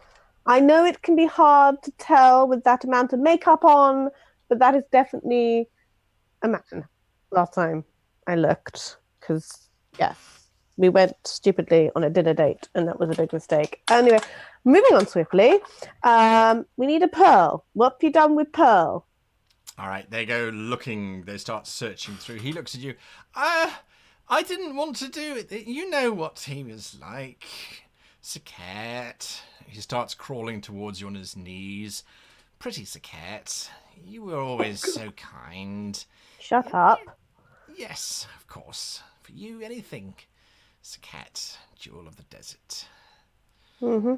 I know it can be hard to tell with that amount of makeup on, but that is definitely a man. Last time I looked, because yes, we went stupidly on a dinner date, and that was a big mistake. Anyway, moving on swiftly. We need a Pearl. What have you done with Pearl? All right, they go looking. They start searching through. He looks at you. I didn't want to do it. You know what he was like. Sekhet. He starts crawling towards you on his knees. Pretty Sekhet. You were always so kind. Shut up. Yes, of course. For you, anything. Sekhet, jewel of the desert. Mm-hmm.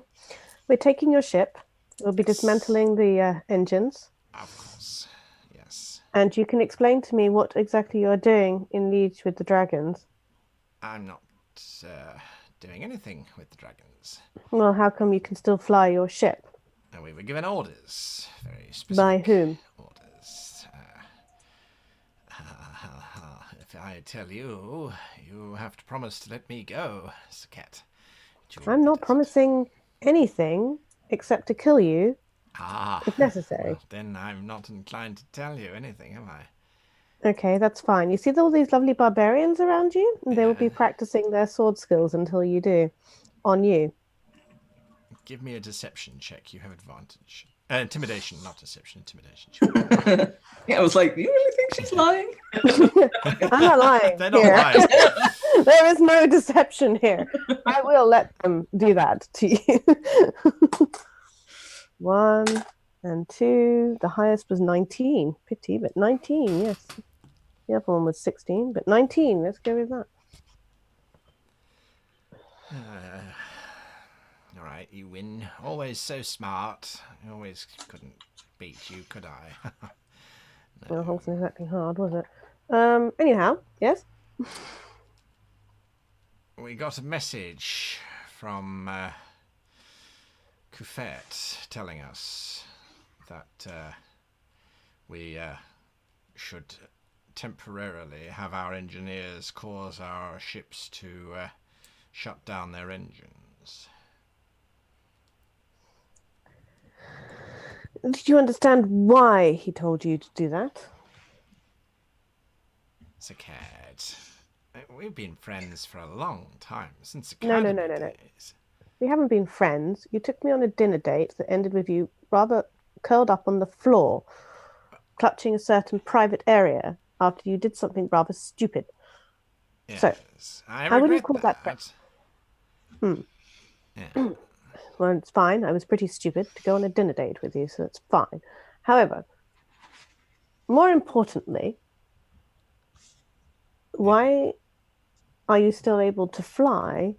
We're taking your ship. We'll be dismantling the engines. Of course, yes. And you can explain to me what exactly you're doing in Liege with the dragons. I'm not doing anything with the dragons. Well, how come you can still fly your ship? And we were given orders. Very specific. By whom? Orders. If I tell you, you have to promise to let me go, Sekhet. I'm not promising anything except to kill you if necessary. Well, then I'm not inclined to tell you anything, am I? Okay, that's fine. You see all these lovely barbarians around you? They will be practicing their sword skills until you do. On you. Give me a deception check. You have advantage. Intimidation, not deception. Intimidation check. Yeah, I was like, you really think she's lying? I'm not lying. They're not here. lying. There is no deception here. I will let them do that to you. 1 and 2. The highest was 19. Pity, but 19, yes. The other one was 16, but 19. Let's go with that. All right, you win. Always so smart. I always couldn't beat you, could I? Well, it wasn't exactly hard, was it? Anyhow, yes? We got a message from Kufet telling us that we should temporarily have our engineers cause our ships to shut down their engines. Did you understand why he told you to do that? Sekhet, we've been friends for a long time, since No. academy days. We haven't been friends. You took me on a dinner date that ended with you rather curled up on the floor, clutching a certain private area after you did something rather stupid. Yes, So, I how would you regret call that friend? Yeah. Well, it's fine. I was pretty stupid to go on a dinner date with you, so it's fine. However, more importantly, why are you still able to fly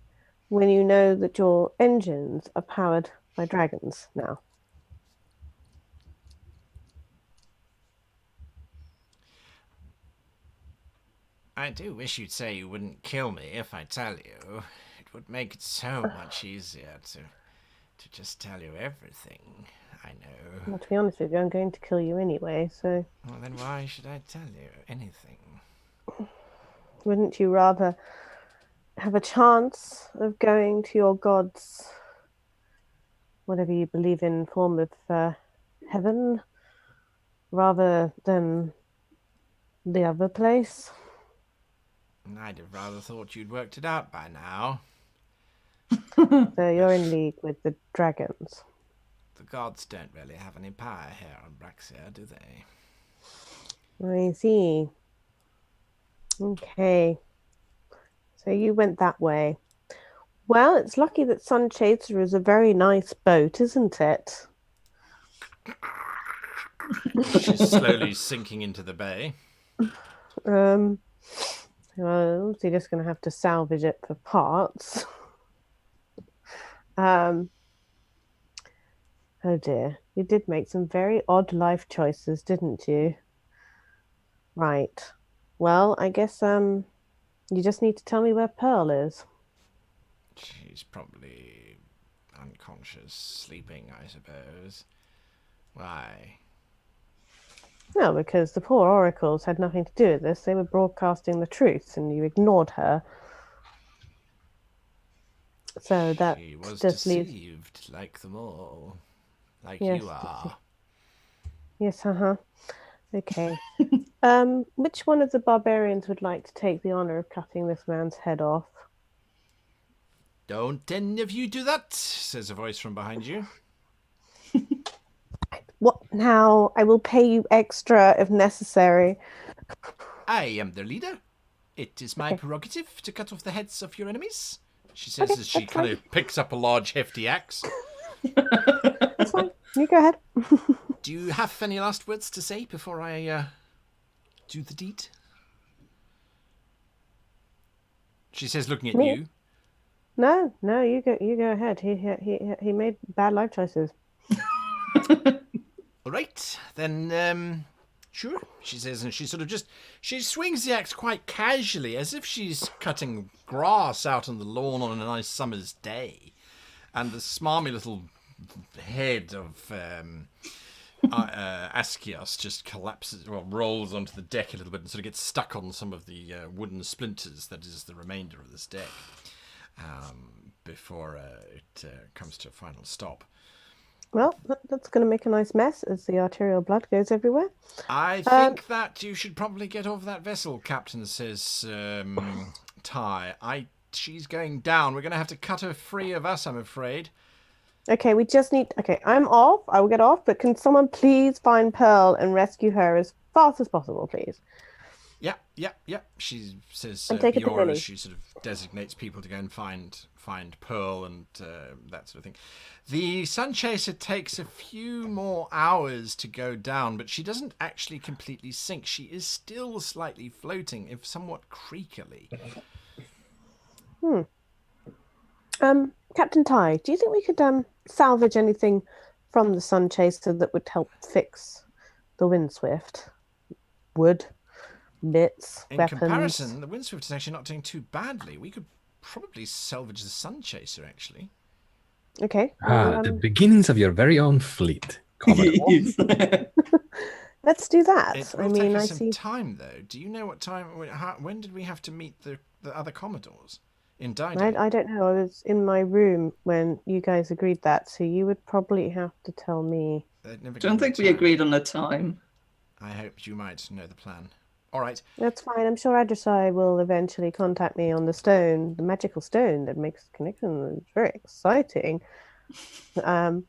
when you know that your engines are powered by dragons now? I do wish you'd say you wouldn't kill me if I tell you. It would make it so much easier to just tell you everything I know. Well, to be honest with you, I'm going to kill you anyway, so Well, then why should I tell you anything? wouldn't you rather have a chance of going to your god's, whatever you believe in, form of heaven, rather than the other place? I'd have rather thought you'd worked it out by now. So you're in league with the dragons. The gods don't really have any power here on Braxia, do they? I see. Okay. So you went that way. Well, it's lucky that Sun Chaser is a very nice boat, isn't it? She's slowly sinking into the bay. Well, obviously just going to have to salvage it for parts. Oh dear, you did make some very odd life choices, didn't you? Right. Well, I guess you just need to tell me where Pearl is. She's probably unconscious, sleeping, I suppose. Why? No, because the poor oracles had nothing to do with this. They were broadcasting the truth, and you ignored her. So that she was just leaves. deceived, like them all. Like Yes, you are. Yes, Okay. Which one of the barbarians would like to take the honor of cutting this man's head off? Don't any of you do that, says a voice from behind you. What now? I will pay you extra if necessary. I am the leader. It is my prerogative to cut off the heads of your enemies, she says as she kind of picks up a large, hefty axe. That's fine. You go ahead. Do you have any last words to say before I do the deed? She says, looking at you. No, you go ahead. He made bad life choices. All right, then, sure, she says, and she swings the axe quite casually, as if she's cutting grass out on the lawn on a nice summer's day. And the smarmy little head of Askios just collapses, well, rolls onto the deck a little bit and sort of gets stuck on some of the wooden splinters that is the remainder of this deck before it comes to a final stop. Well, that's going to make a nice mess as the arterial blood goes everywhere. I think that you should probably get off that vessel, Captain, says Tye. She's going down. We're going to have to cut her free of us, I'm afraid. Okay, we just need... Okay, I'm off. I will get off, but can someone please find Pearl and rescue her as fast as possible, please? Yeah. She says And take it to Biora Lily. as she sort of designates people to go and find Pearl and that sort of thing. The Sun Chaser takes a few more hours to go down, but she doesn't actually completely sink. She is still slightly floating, if somewhat creakily. Captain Tye, do you think we could salvage anything from the Sun Chaser that would help fix the Windswift? Wood, bits, In weapons. comparison, the Windswift is actually not doing too badly. We could probably salvage the Sun Chaser, actually. Okay. The beginnings of your very own fleet, Commodore. Let's do that. It will take us some time, though. Do you know what time? When did we have to meet the other Commodores? In Dido. I don't know. I was in my room when you guys agreed that, so you would probably have to tell me. Don't think we agreed on a time. I hoped you might know the plan. All right. That's fine. I'm sure Adresai will eventually contact me on the stone, the magical stone that makes the connection. It's very exciting. I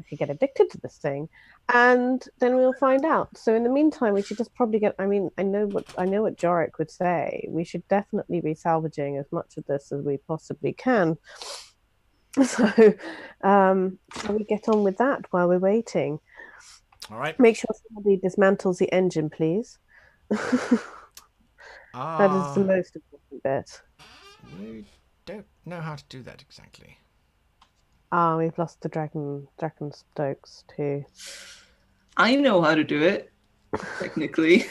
could get addicted to this thing, and then we'll find out. So in the meantime, we should just probably get. I mean, I know what Jorik would say. We should definitely be salvaging as much of this as we possibly can. So, shall we get on with that while we're waiting? All right. Make sure somebody dismantles the engine, please. That is the most important bit. We don't know how to do that exactly. We've lost the dragon Stokes too. I know how to do it, technically.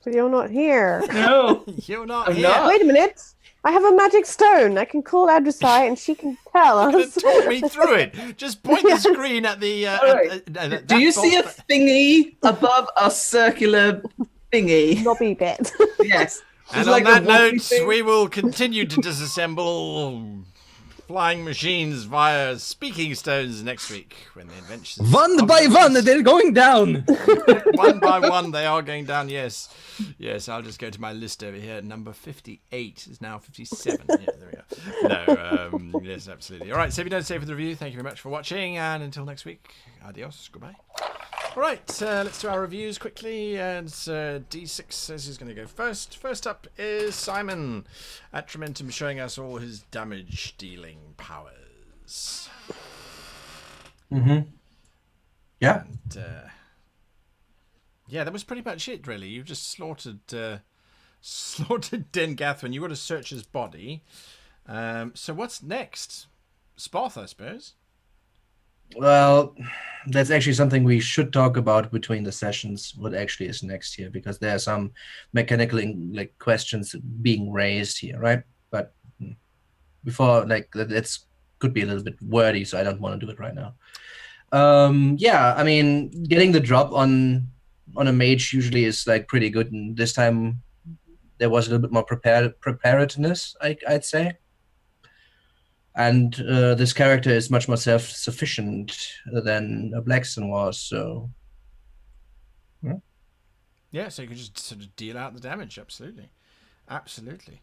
But you're not here. No, You're not I'm here. not. Wait a minute. I have a magic stone. I can call Adresai and she can tell You us. can talk me through it. Just point the screen at the. Right. Do you see a thingy above a circular thingy? Knobby bit. Yes. And It's on like a that wobbly note, thing. we will continue to disassemble flying machines via speaking stones next week when the adventures. One of by the one, Winds- they're going down. One by one, they are going down. Yes, I'll just go to my list over here. Number 58 is now 57. Yeah, there we go. No, yes, absolutely. All right, so if you don't stay for the review, thank you very much for watching, and until next week, adios, goodbye. All right, let's do our reviews quickly. And D6 says he's going to go first. First up is Simon at Trementum, showing us all his damage-dealing powers. Mm-hmm. Yeah. And, yeah, that was pretty much it, really. You just slaughtered Den Gathrin. You got to search his body. So what's next? Spoth, I suppose. Well, that's actually something we should talk about between the sessions. What actually is next here, because there are some mechanical questions being raised here, right? But before, that's could be a little bit wordy, so I don't want to do it right now. Yeah, I mean, getting the drop on a mage usually is pretty good, and this time there was a little bit more preparedness, I'd say. And this character is much more self-sufficient than Blackstone was, so... Yeah, so you can just sort of deal out the damage, absolutely. Absolutely.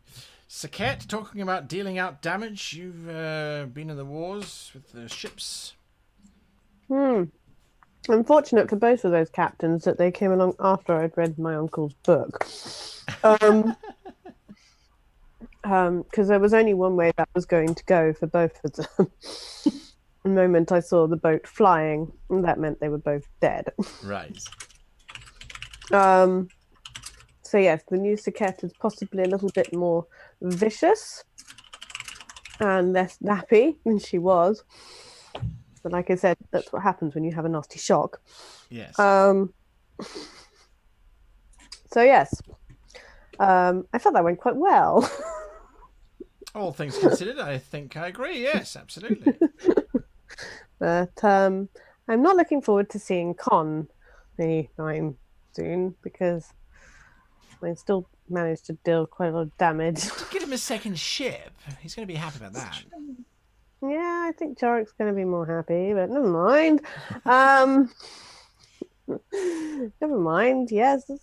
Sekhet, talking about dealing out damage, you've been in the wars with the ships. Unfortunate for both of those captains that they came along after I'd read my uncle's book. Because there was only one way that was going to go for both of them. The moment I saw the boat flying, that meant they were both dead. Right. So yes, the new Sekhet is possibly a little bit more vicious and less nappy than she was. But like I said, that's what happens when you have a nasty shock. Yes. So yes, I felt that went quite well. All things considered, I think I agree. Yes, absolutely. But I'm not looking forward to seeing Con anytime soon because I still managed to deal quite a lot of damage. Get him a second ship. He's going to be happy about that. Yeah, I think Jorik's going to be more happy, but never mind. Never mind. Yes, we'll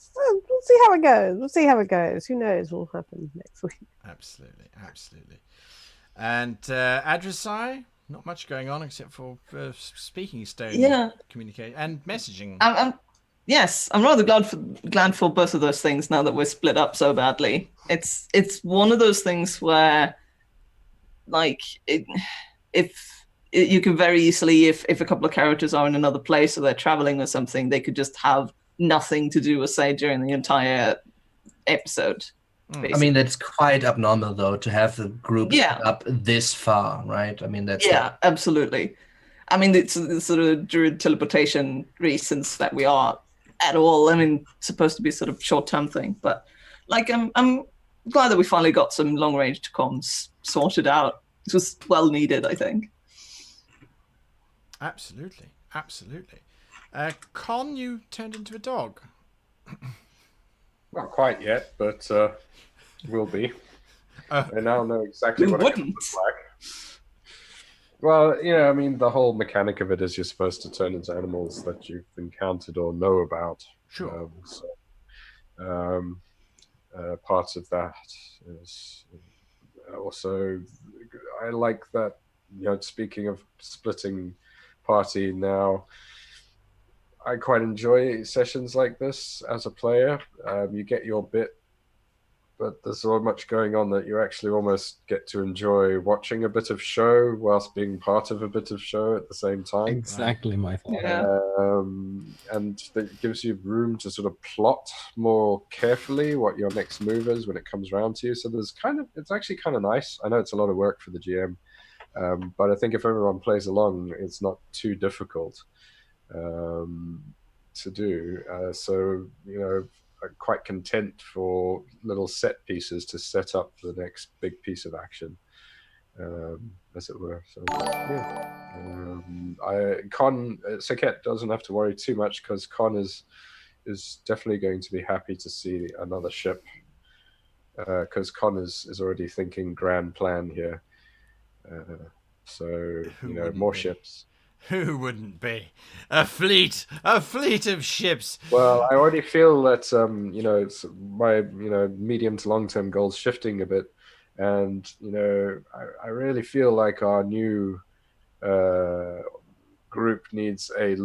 see how it goes. We'll see how it goes. Who knows what will happen next week? Absolutely, absolutely. And Adresai, not much going on except for speaking stone communication and messaging. Yes, I'm rather glad for both of those things now that we're split up so badly. It's one of those things where, you can very easily, if a couple of characters are in another place or they're traveling or something, they could just have nothing to do or say during the entire episode. Basically. I mean, that's quite abnormal, though, to have the group up this far, right? I mean, that's... Yeah, absolutely. I mean, it's sort of during teleportation reasons that we are at all. I mean, supposed to be sort of short-term thing. But, I'm glad that we finally got some long-range comms sorted out. It was well needed, I think. Absolutely, absolutely. Con, you turned into a dog. Not quite yet, but will be. They now know exactly Who what it wouldn't? looks like. Well, I mean, the whole mechanic of it is you're supposed to turn into animals that you've encountered or know about. Sure. Part of that is also, I like that, speaking of splitting party now, I quite enjoy sessions like this as a player. You get your bit, but there's so much going on that you actually almost get to enjoy watching a bit of show whilst being part of a bit of show at the same time. Exactly my thought. Yeah. And that gives you room to sort of plot more carefully what your next move is when it comes around to you. So it's actually kind of nice. I know it's a lot of work for the GM, but I think if everyone plays along, it's not too difficult to do. So, I'm quite content for little set pieces to set up the next big piece of action, as it were. So, yeah. Sekhet doesn't have to worry too much because Con is definitely going to be happy to see another ship, because Con is already thinking grand plan here. So, more ships. Who wouldn't be? A fleet of ships. Well, I already feel that it's my medium to long term goals shifting a bit, and I really feel like our new group needs a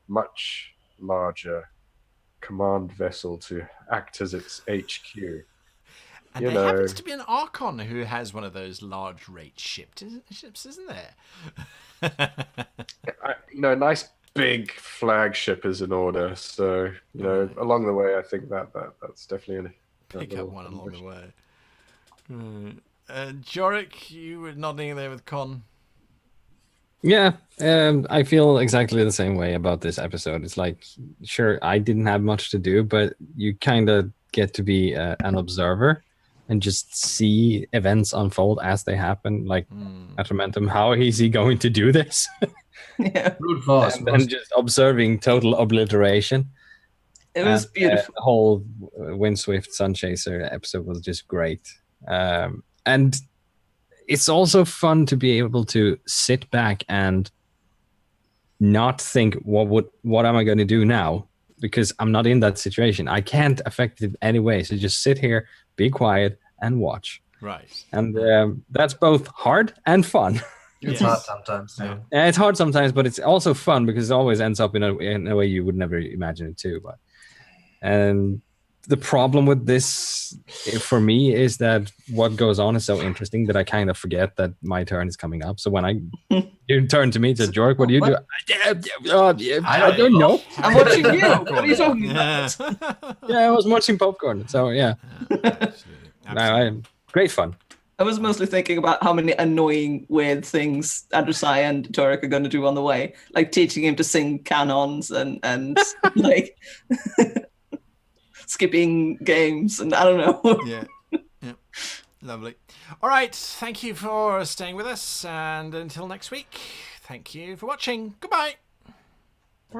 much larger command vessel to act as its HQ. And there happens to be an Archon who has one of those large rate ships, isn't there? A nice big flagship is in order. So along the way, I think that's definitely pick up one along the way. Jorik, you were nodding there with Con. Yeah, I feel exactly the same way about this episode. It's like, sure, I didn't have much to do, but you kind of get to be an observer and just see events unfold as they happen. Like, at Momentum, how is he going to do this? Yeah. Brute force. And then just observing total obliteration. It was beautiful. The whole Windswift Sunchaser episode was just great. And it's also fun to be able to sit back and not think, what am I going to do now? Because I'm not in that situation. I can't affect it anyway. So just sit here, be quiet, and watch. Right. And that's both hard and fun. It's hard sometimes. Yeah. It's hard sometimes, but it's also fun because it always ends up in a way you would never imagine it to. But the problem with this, for me, is that what goes on is so interesting that I kind of forget that my turn is coming up. So when you turn to me, to Jorik, what do you do? I don't know. I'm watching you. What are you talking about? Yeah, I was munching popcorn. So yeah, great fun. I was mostly thinking about how many annoying, weird things Adusai and Jorik are going to do on the way, like teaching him to sing canons and like skipping games, and I don't know. Yeah, lovely. All right, thank you for staying with us, and until next week, thank you for watching. Goodbye.